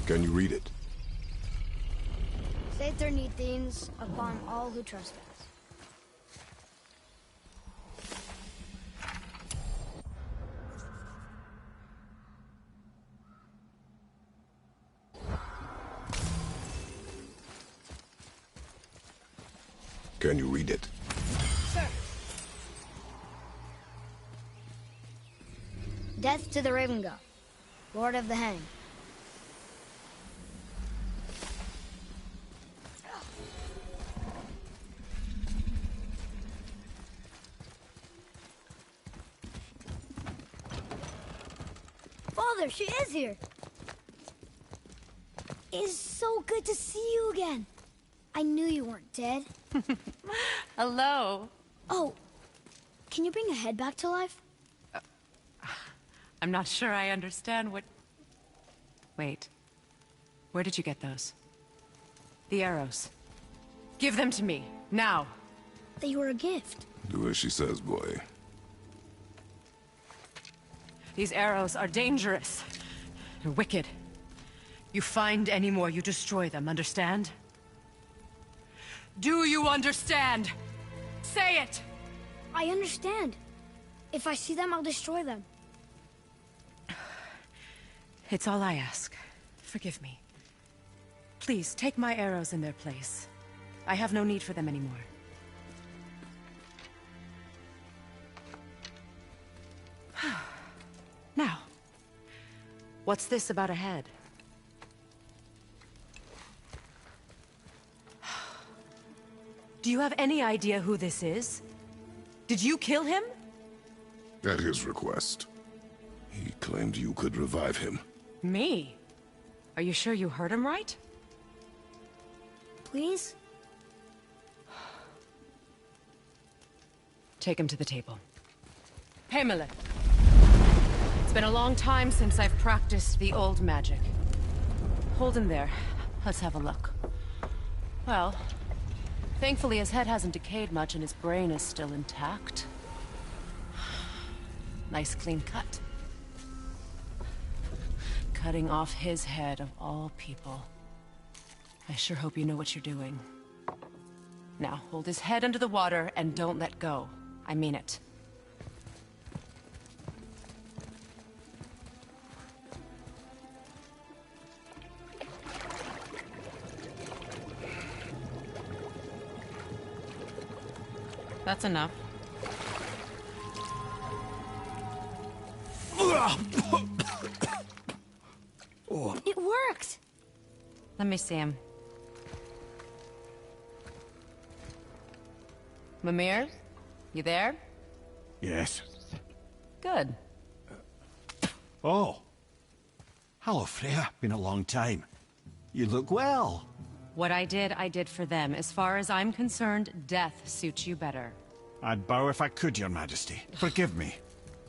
Speaker 2: Can you read it?
Speaker 1: Saith Neithines upon all who trespass.
Speaker 2: Can you read it?
Speaker 1: Sir. Death to the Raven God, Lord of the Hang. Father, she is here. It is so good to see you again. I knew you weren't dead.
Speaker 10: Hello.
Speaker 1: Oh, can you bring a head back to life?
Speaker 10: I'm not sure I understand what... Wait. Where did you get those? The arrows. Give them to me, now.
Speaker 1: They were a gift.
Speaker 2: Do as she says, boy.
Speaker 10: These arrows are dangerous. They're wicked. You find any more, you destroy them, understand? Do you understand? Say it!
Speaker 1: I understand. If I see them, I'll destroy them.
Speaker 10: It's all I ask. Forgive me. Please, take my arrows in their place. I have no need for them anymore. Now, what's this about a head? Do you have any idea who this is? Did you kill him?
Speaker 2: At his request. He claimed you could revive him.
Speaker 10: Me? Are you sure you heard him right?
Speaker 1: Please?
Speaker 10: Take him to the table. Pamela. It's been a long time since I've practiced the old magic. Hold him there. Let's have a look. Well, thankfully his head hasn't decayed much and his brain is still intact. Nice clean cut. Cutting off his head of all people. I sure hope you know what you're doing. Now, hold his head under the water and don't let go. I mean it. That's enough.
Speaker 1: It worked!
Speaker 10: Let me see him. Mimir? You there?
Speaker 8: Yes.
Speaker 10: Good.
Speaker 8: Oh. Hello, Freya. Been a long time. You look well.
Speaker 10: What I did for them. As far as I'm concerned, death suits you better.
Speaker 8: I'd bow if I could, Your Majesty. Forgive me.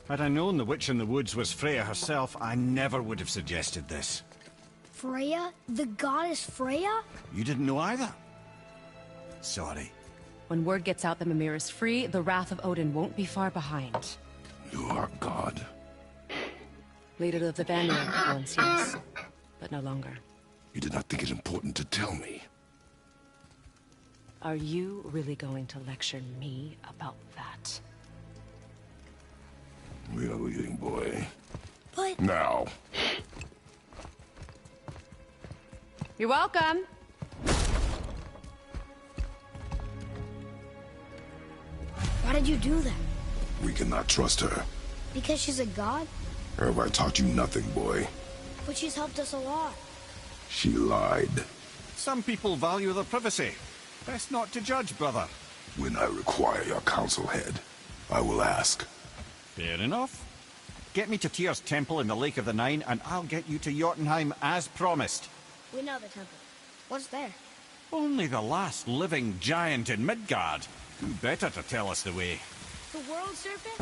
Speaker 8: Had I known the witch in the woods was Freya herself, I never would have suggested this.
Speaker 1: Freya? The goddess Freya?
Speaker 8: You didn't know either? Sorry.
Speaker 10: When word gets out that Mimir is free, the wrath of Odin won't be far behind.
Speaker 2: You are God.
Speaker 10: Leader of the Vanir once, yes. But no longer.
Speaker 2: You did not think it important to tell me.
Speaker 10: Are you really going to lecture me about that?
Speaker 2: We are leaving, boy.
Speaker 1: But...
Speaker 2: Now.
Speaker 10: You're welcome.
Speaker 1: Why did you do that?
Speaker 2: We cannot trust her.
Speaker 1: Because she's a god?
Speaker 2: Have I taught you nothing, boy?
Speaker 1: But she's helped us a lot.
Speaker 2: She lied.
Speaker 8: Some people value their privacy. Best not to judge, brother.
Speaker 2: When I require your council head, I will ask.
Speaker 8: Fair enough. Get me to Tyr's temple in the Lake of the Nine, and I'll get you to Jotunheim as promised.
Speaker 1: We know the temple. What's there?
Speaker 8: Only the last living giant in Midgard. Who better to tell us the way?
Speaker 1: The world serpent?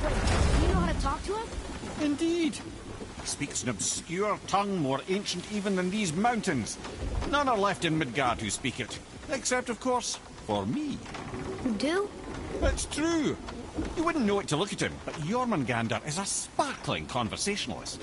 Speaker 1: Wait, do you know how to talk to him?
Speaker 8: Indeed. He speaks an obscure tongue more ancient even than these mountains. None are left in Midgard who speak it. Except, of course, for me.
Speaker 1: You do?
Speaker 8: It's true. You wouldn't know it to look at him, but Jormungandr is a sparkling conversationalist.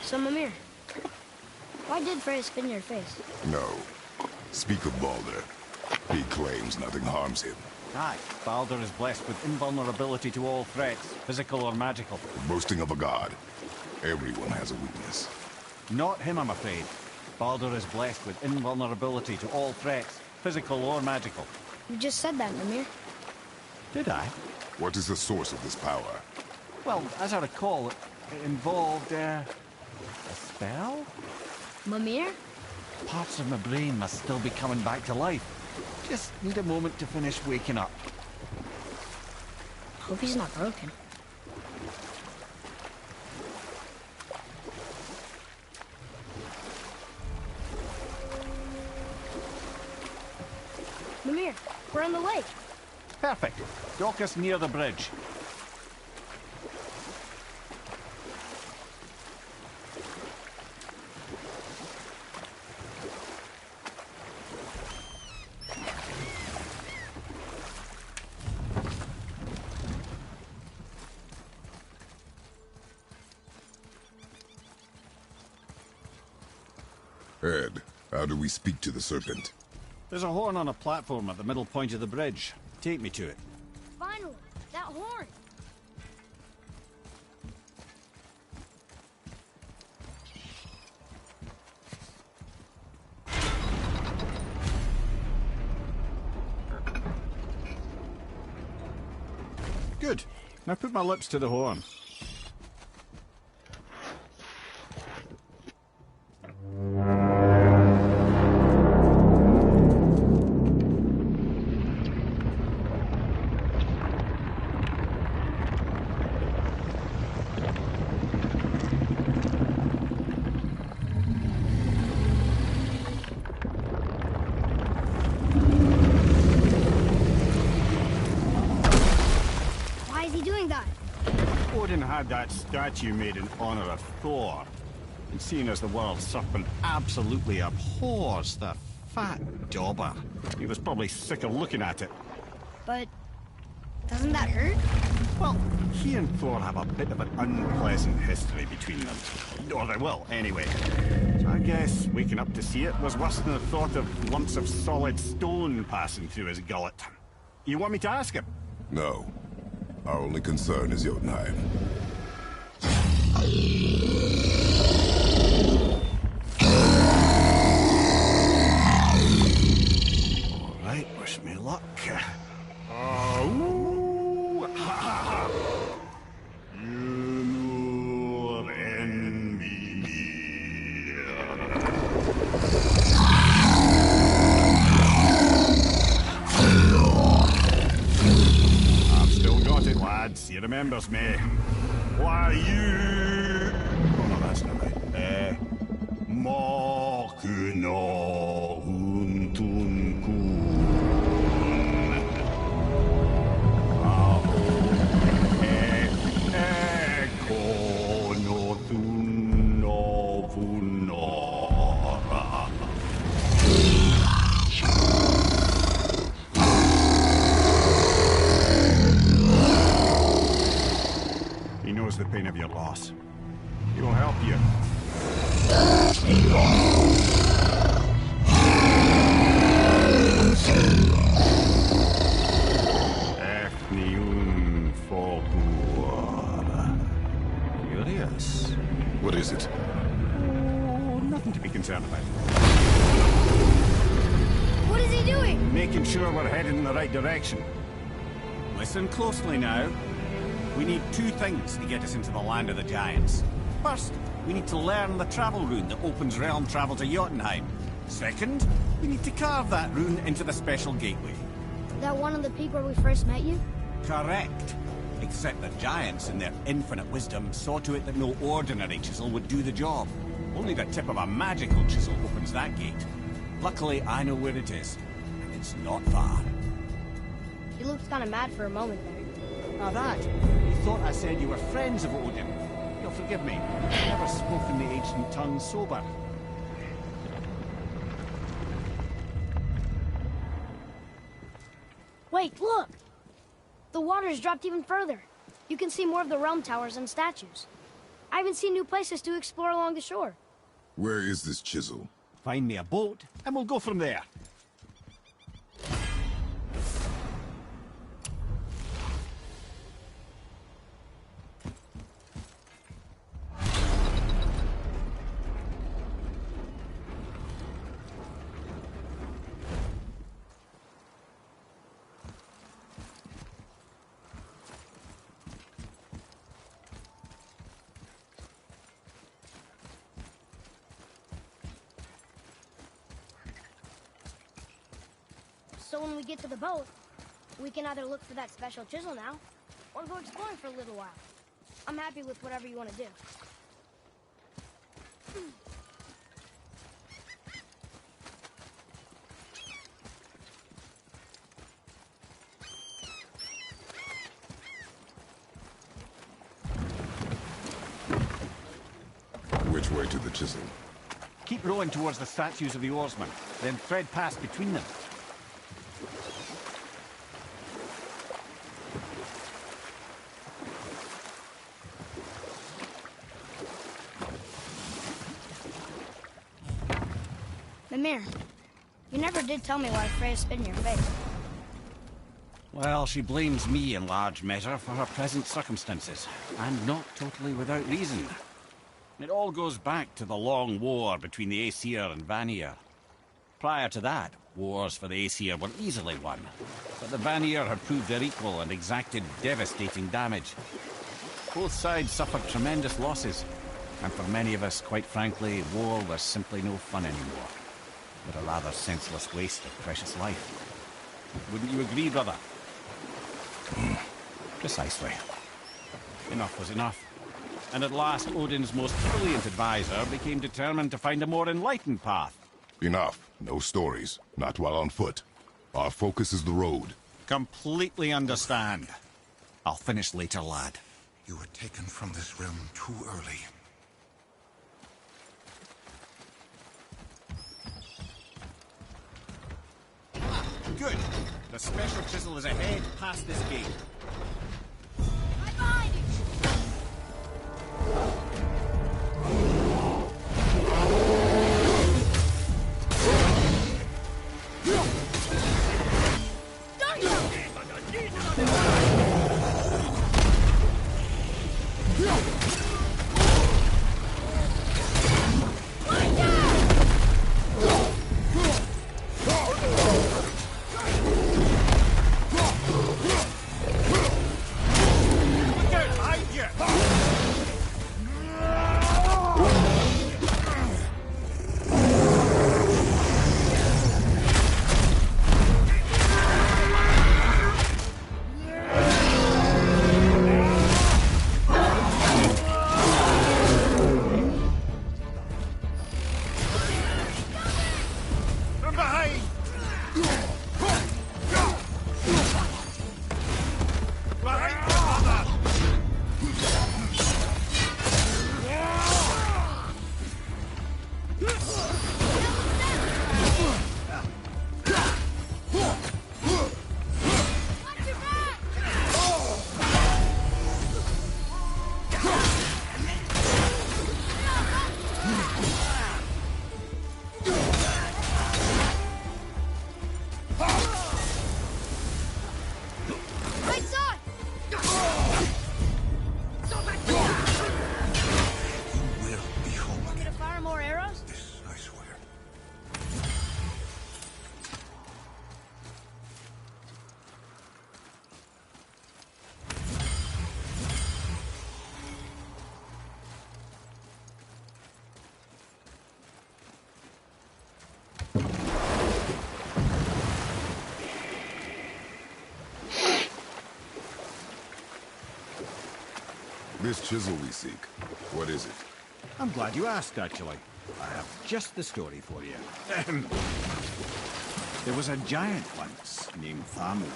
Speaker 1: So, Mimir, why did Freya spin your face?
Speaker 2: No. Speak of Baldur. He claims nothing harms him.
Speaker 8: Aye, Baldur is blessed with invulnerability to all threats, physical or magical.
Speaker 2: Boasting of a god. Everyone has a weakness.
Speaker 8: Not him, I'm afraid. Baldur is blessed with invulnerability to all threats, physical or magical.
Speaker 1: You just said that, Mimir.
Speaker 8: Did I?
Speaker 2: What is the source of this power?
Speaker 8: Well, as I recall, it involved, a spell?
Speaker 1: Mimir?
Speaker 8: Parts of my brain must still be coming back to life. Just need a moment to finish waking up.
Speaker 1: Hope he's not broken. Mimir, we're on the lake.
Speaker 8: Perfect. Dock us near the bridge.
Speaker 2: Ed, how do we speak to the serpent?
Speaker 8: There's a horn on a platform at the middle point of the bridge. Take me to it.
Speaker 1: Finally, that horn.
Speaker 8: Good. Now put my lips to the horn.
Speaker 1: Why is he doing that?
Speaker 8: Odin had that statue made in honor of Thor. And seeing as the world serpent absolutely abhors the fat dauber, he was probably sick of looking at it.
Speaker 1: But doesn't that hurt?
Speaker 8: Well, he and Thor have a bit of an unpleasant history between them. Or they will, anyway. So I guess waking up to see it was worse than the thought of lumps of solid stone passing through his gullet. You want me to ask him?
Speaker 2: No. Our only concern is Jotunheim.
Speaker 8: All right, wish me luck. Ooh, ha, ha, ha. You envy me. I've still got it, lads. He remembers me. Why, you... Oh, no, that's not right. Mokuno Huntunkun. Eko no Thuno Funora. He knows the pain of your loss. He will help you. Efniun Folkur. Curious.
Speaker 2: What is it?
Speaker 8: Oh, nothing to be concerned about.
Speaker 1: What is he doing?
Speaker 8: Making sure we're heading in the right direction. Listen closely now. We need two things to get us into the land of the giants. First, we need to learn the travel rune that opens realm travel to Jotunheim. Second, we need to carve that rune into the special gateway.
Speaker 1: That one on the peak where we first met you?
Speaker 8: Correct. Except the giants, in their infinite wisdom, saw to it that no ordinary chisel would do the job. Only the tip of a magical chisel opens that gate. Luckily, I know where it is, and it's not far.
Speaker 1: He looked kind of mad for a moment there.
Speaker 8: Now that, you thought I said you were friends of Odin. You'll forgive me. I've never spoken the ancient tongue sober.
Speaker 1: Wait, look! The water's dropped even further. You can see more of the realm towers and statues. I even see new places to explore along the shore.
Speaker 2: Where is this chisel?
Speaker 8: Find me a boat, and we'll go from there.
Speaker 1: So when we get to the boat, we can either look for that special chisel now, or go exploring for a little while. I'm happy with whatever you want to do.
Speaker 2: Which way to the chisel?
Speaker 8: Keep rowing towards the statues of the oarsmen, then thread past between them.
Speaker 1: Mimir, you never did tell me why Freya spit in your face.
Speaker 8: Well, she blames me in large measure for her present circumstances, and not totally without reason. It all goes back to the long war between the Aesir and Vanir. Prior to that, Wars for the Aesir were easily won, but the Vanir had proved their equal and exacted devastating damage. Both sides suffered tremendous losses, and for many of us, quite frankly, war was simply no fun anymore, but a rather senseless waste of precious life. Wouldn't you agree, brother? Precisely. Enough was enough. And at last, Odin's most brilliant advisor became determined to find a more enlightened path.
Speaker 2: Enough. No stories. Not while on foot. Our focus is the road.
Speaker 8: Completely understand. I'll finish later, lad.
Speaker 9: You were taken from this realm too early.
Speaker 8: Good. The special chisel is ahead, past this gate.
Speaker 1: Right behind you!
Speaker 2: This chisel we seek, what is it?
Speaker 8: I'm glad you asked, actually. I have just the story for you. There was a giant once named Thamur.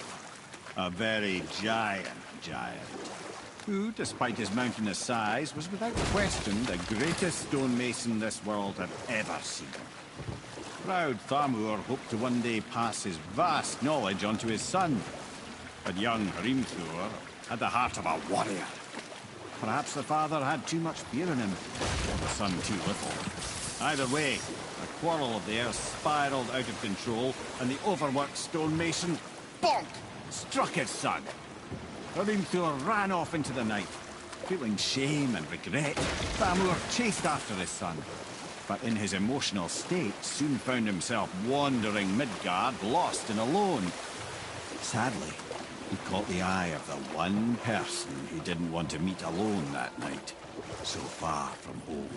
Speaker 8: A very giant, who, despite his mountainous size, was without question the greatest stonemason this world had ever seen. Proud Thamur hoped to one day pass his vast knowledge on to his son. But young Hrimthur had the heart of a warrior. Perhaps the father had too much fear in him, or the son too little. Either way, a quarrel of theirs spiraled out of control, and the overworked stonemason, bonk, struck his son. Hrimthur ran off into the night. Feeling shame and regret, Thamur chased after his son. But in his emotional state, soon found himself wandering Midgard, lost and alone. Sadly, he caught the eye of the one person he didn't want to meet alone that night, so far from home.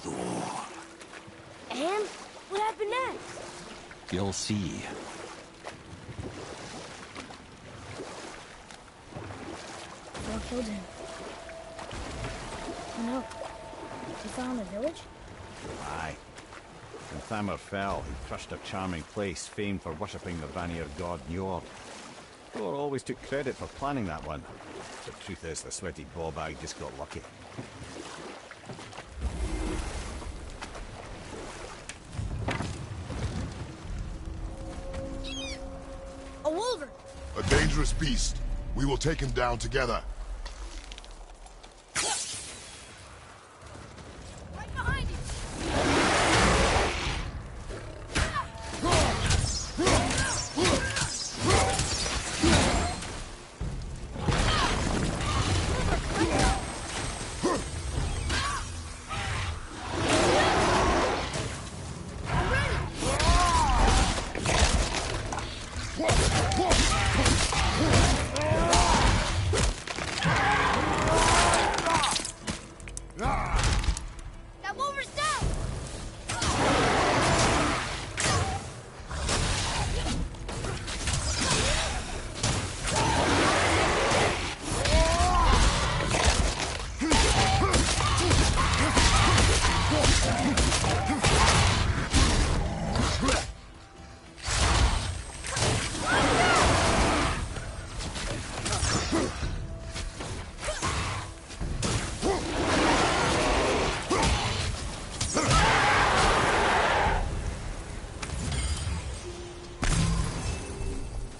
Speaker 8: Thor.
Speaker 1: And? What happened next?
Speaker 8: You'll see.
Speaker 1: Thor killed him. Oh no. He fell in the village?
Speaker 8: Aye. When Thamur fell, he crushed a charming place famed for worshipping the Vanir god Njord. Thor always took credit for planning that one. The truth is, the sweaty ballbag just got lucky.
Speaker 1: A wolver!
Speaker 2: A dangerous beast. We will take him down together.
Speaker 1: Right behind you! That Wolver's down!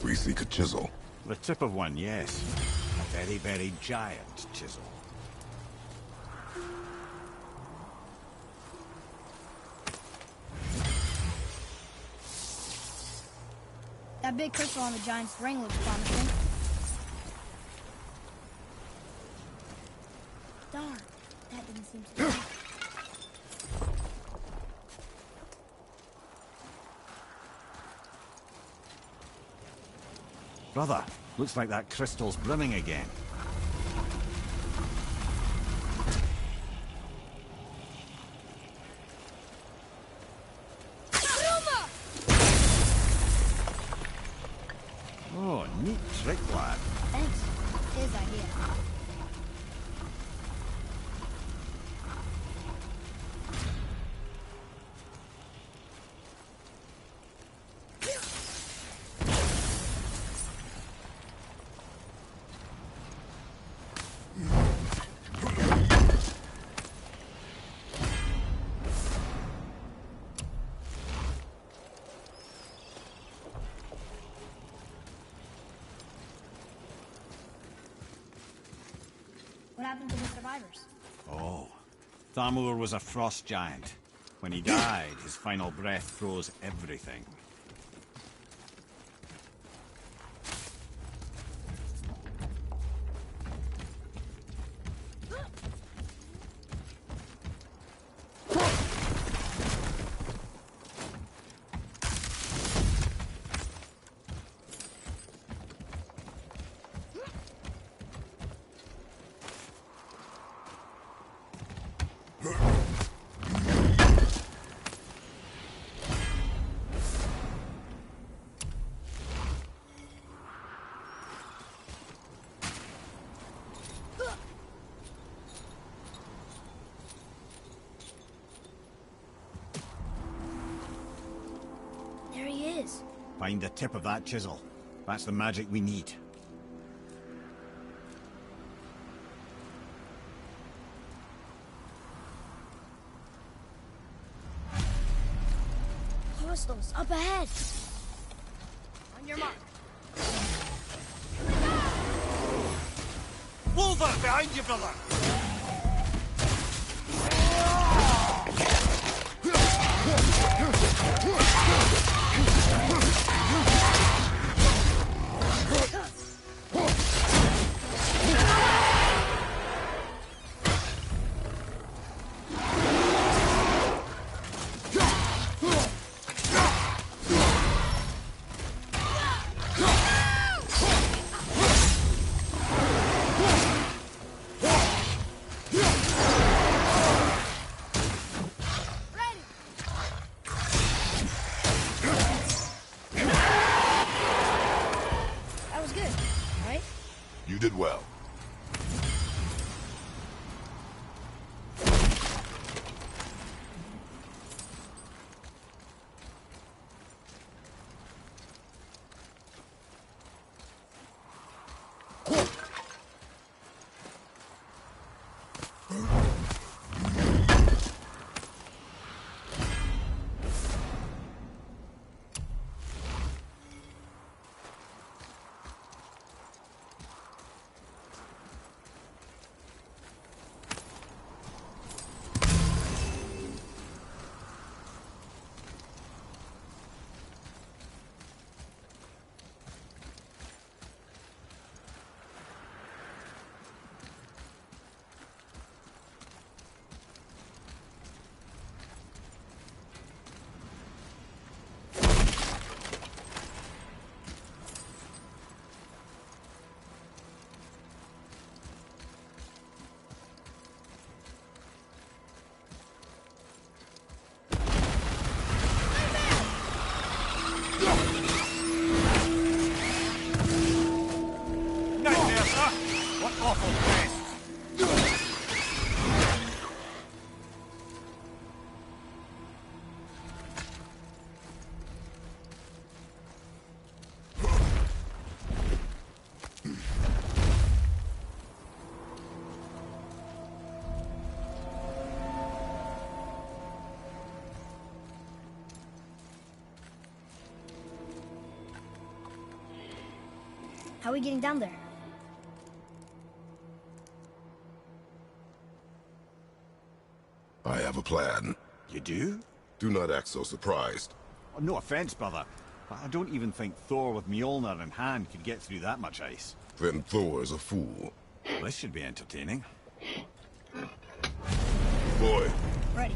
Speaker 2: We seek a chisel.
Speaker 8: The tip of one, yes. A very, very giant chisel.
Speaker 1: That big crystal on the giant's ring looks promising. Darn, that didn't seem to be.
Speaker 8: Brother, looks like that crystal's brimming again. Oh, neat trick, lad.
Speaker 1: Thanks. His idea. What happened to the survivors?
Speaker 8: Oh, Thamur was a frost giant. When he died, his final breath froze everything.
Speaker 1: There he is.
Speaker 8: Find the tip of that chisel. That's the magic we need.
Speaker 1: Crystals up ahead. On your mark.
Speaker 8: Wolver, behind you, brother!
Speaker 1: That was good, right?
Speaker 2: You did well.
Speaker 1: How are we getting down there?
Speaker 2: I have a plan.
Speaker 8: You do?
Speaker 2: Do not act so surprised.
Speaker 8: Oh, no offense, brother, but I don't even think Thor with Mjolnir in hand could get through that much ice.
Speaker 2: Then Thor is a fool.
Speaker 8: This should be entertaining.
Speaker 2: Boy.
Speaker 1: Ready.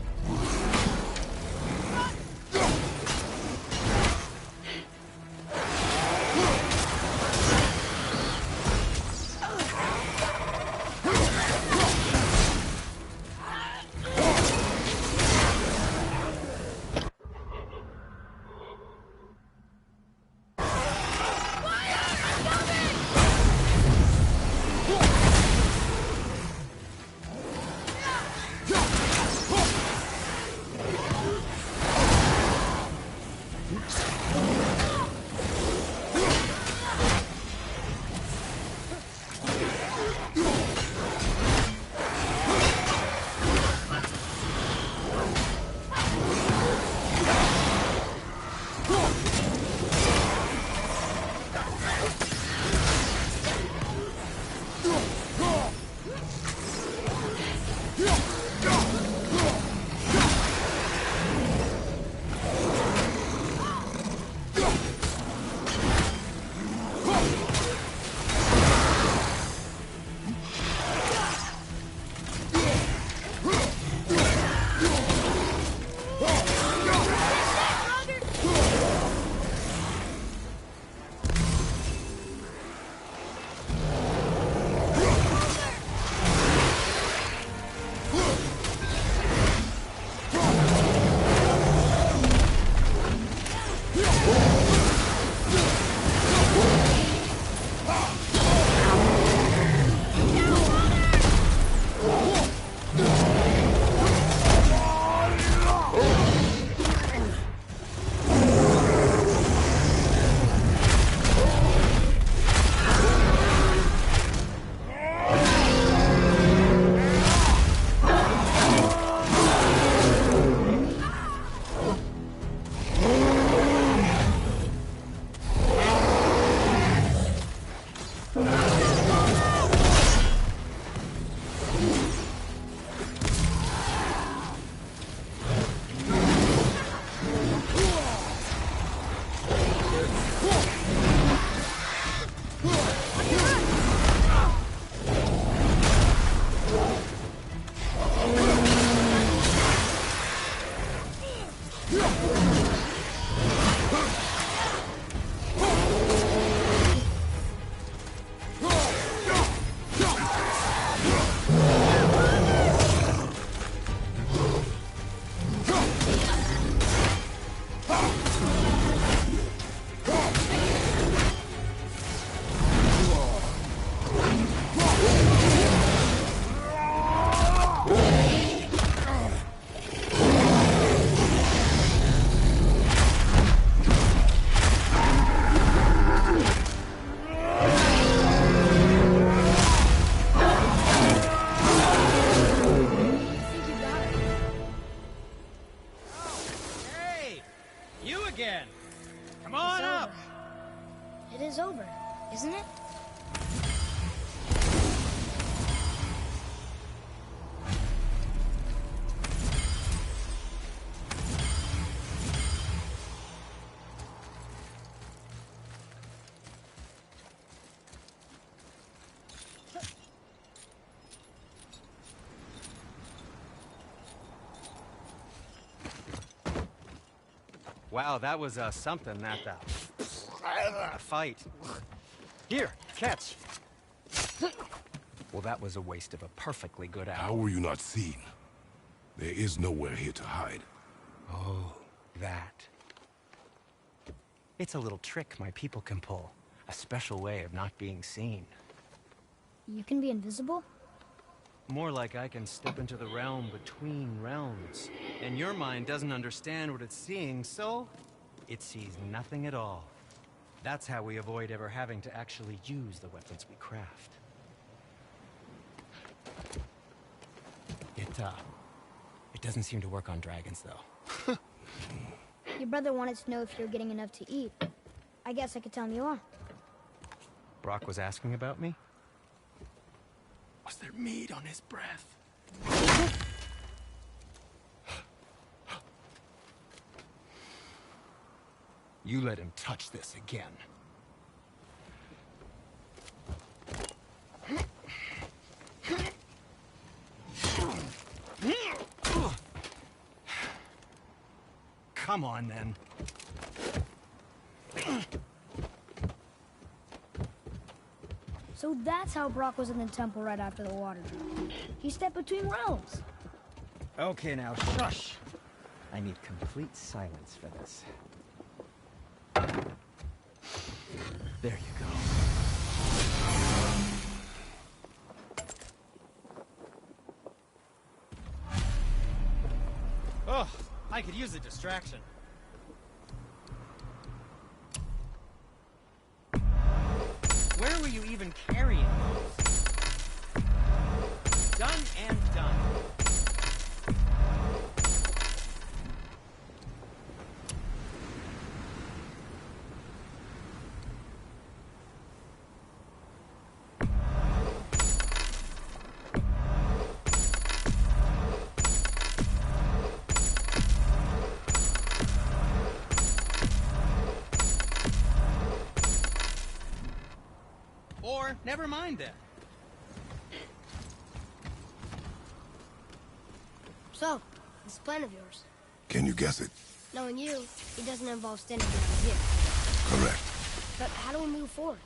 Speaker 1: isn't it?
Speaker 4: Wow, that was something, that fight. Here, catch.
Speaker 11: Well, that was a waste of a perfectly good hour.
Speaker 2: How were you not seen? There is nowhere here to hide.
Speaker 11: Oh, that. It's a little trick my people can pull. A special way of not being seen.
Speaker 1: You can be invisible?
Speaker 4: More like I can step into the realm between realms. And your mind doesn't understand what it's seeing, so it sees nothing at all. That's how we avoid ever having to actually use the weapons we craft. It doesn't seem to work on dragons, though.
Speaker 1: Your brother wanted to know if you're getting enough to eat. I guess I could tell him you are.
Speaker 4: Brock was asking about me? Was there meat on his breath? You let him touch this again. Come on, then.
Speaker 1: So that's how Brock was in the temple right after the water drop. He stepped between realms.
Speaker 4: Okay, now, shush. I need complete silence for this. There you go. Oh, I could use a distraction. Where were you even carrying those? Done and done. Or, never mind then.
Speaker 1: So, this plan of yours.
Speaker 2: Can you guess it?
Speaker 1: Knowing you, it doesn't involve standing around here.
Speaker 2: Correct.
Speaker 1: But how do we move forward?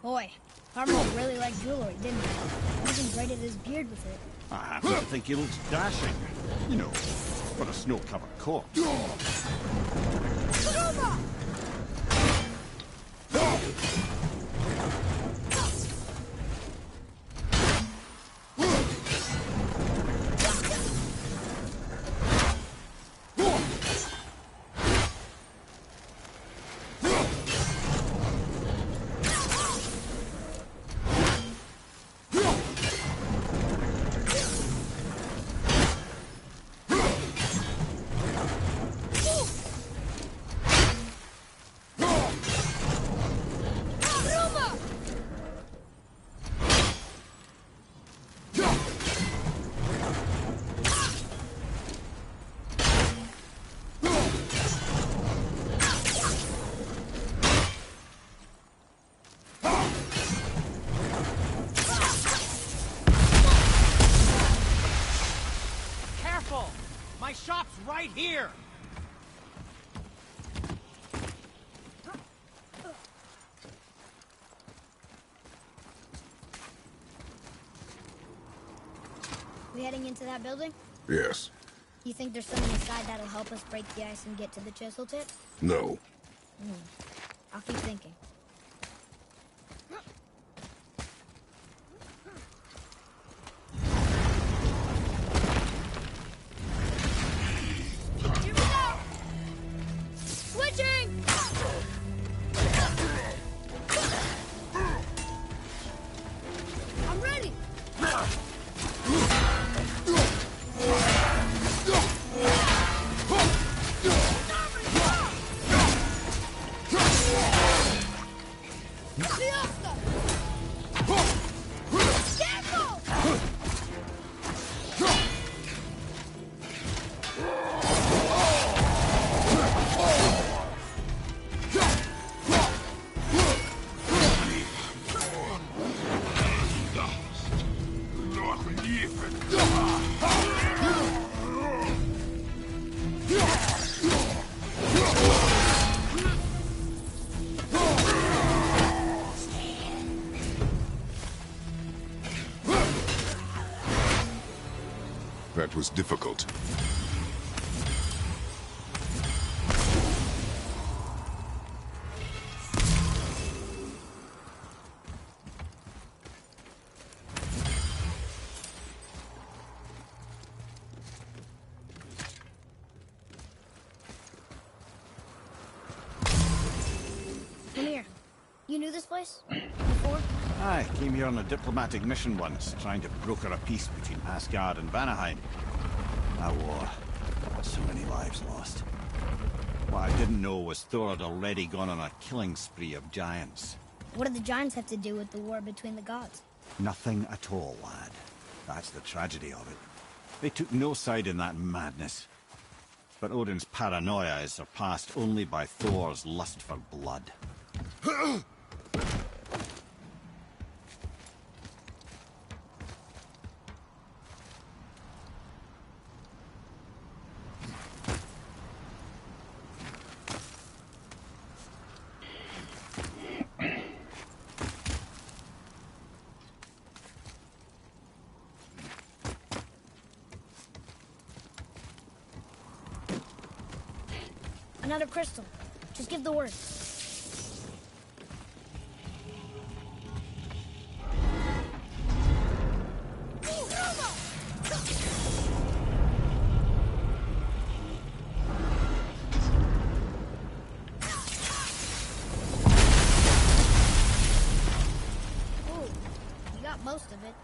Speaker 1: Boy, Harmon really liked jewelry, didn't he? He even braided his beard with it.
Speaker 8: I happen to think he looks dashing. You know, for a snow-covered corpse.
Speaker 4: My shop's right here!
Speaker 1: We heading into that building?
Speaker 2: Yes.
Speaker 1: You think there's something inside that'll help us break the ice and get to the chisel tip?
Speaker 2: No.
Speaker 1: I'll keep thinking. Switching! I'm ready!
Speaker 2: That was difficult.
Speaker 1: place? Before?
Speaker 8: I came here on a diplomatic mission once, trying to broker a peace between Asgard and Vanaheim. That war. So many lives lost. What I didn't know was Thor had already gone on a killing spree of giants.
Speaker 1: What do the giants have to do with the war between the gods?
Speaker 8: Nothing at all, lad. That's the tragedy of it. They took no side in that madness. But Odin's paranoia is surpassed only by Thor's lust for blood.
Speaker 1: Another crystal. Just give the word. Ooh, you got most of it.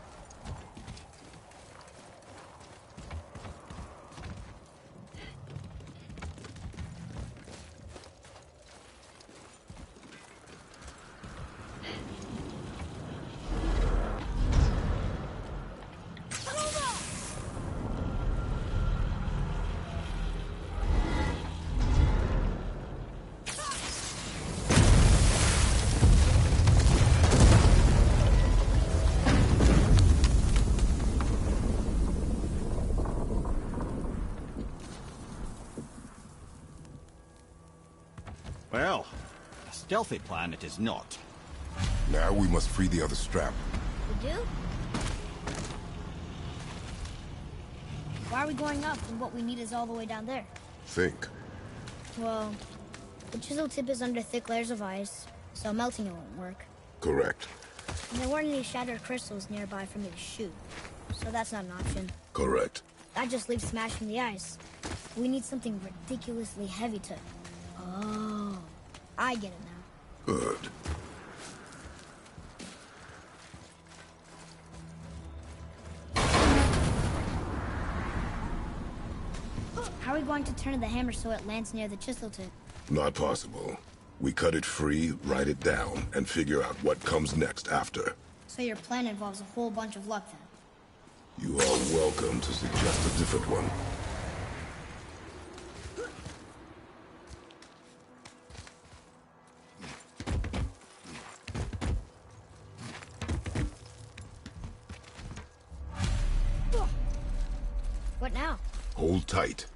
Speaker 8: Well, a stealthy plan it is not.
Speaker 2: Now we must free the other strap.
Speaker 1: We do? Why are we going up when what we need is all the way down there?
Speaker 2: Think.
Speaker 1: Well, the chisel tip is under thick layers of ice, so melting it won't work.
Speaker 2: Correct.
Speaker 1: And there weren't any shattered crystals nearby for me to shoot, so that's not an option.
Speaker 2: Correct.
Speaker 1: That just leaves smashing the ice. We need something ridiculously heavy to... Oh, I get it now.
Speaker 2: Good.
Speaker 1: How are we going to turn the hammer so it lands near the chisel tip?
Speaker 2: Not possible. We cut it free, write it down, and figure out what comes next after.
Speaker 1: So your plan involves a whole bunch of luck then?
Speaker 2: You are welcome to suggest a different one.
Speaker 1: What now?
Speaker 2: Hold tight.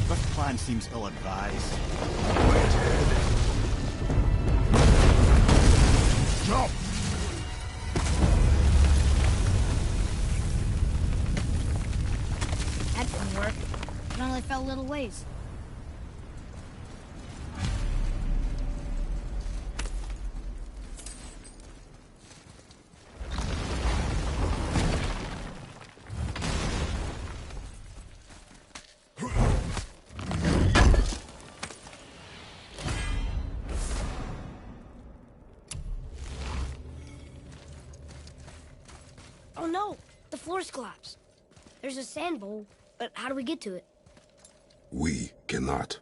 Speaker 8: This plan seems ill-advised.
Speaker 2: Jump!
Speaker 1: That didn't work. It only fell a little ways. Oh no! The floor's collapsed. There's a sand bowl, but how do we get to it?
Speaker 2: We cannot.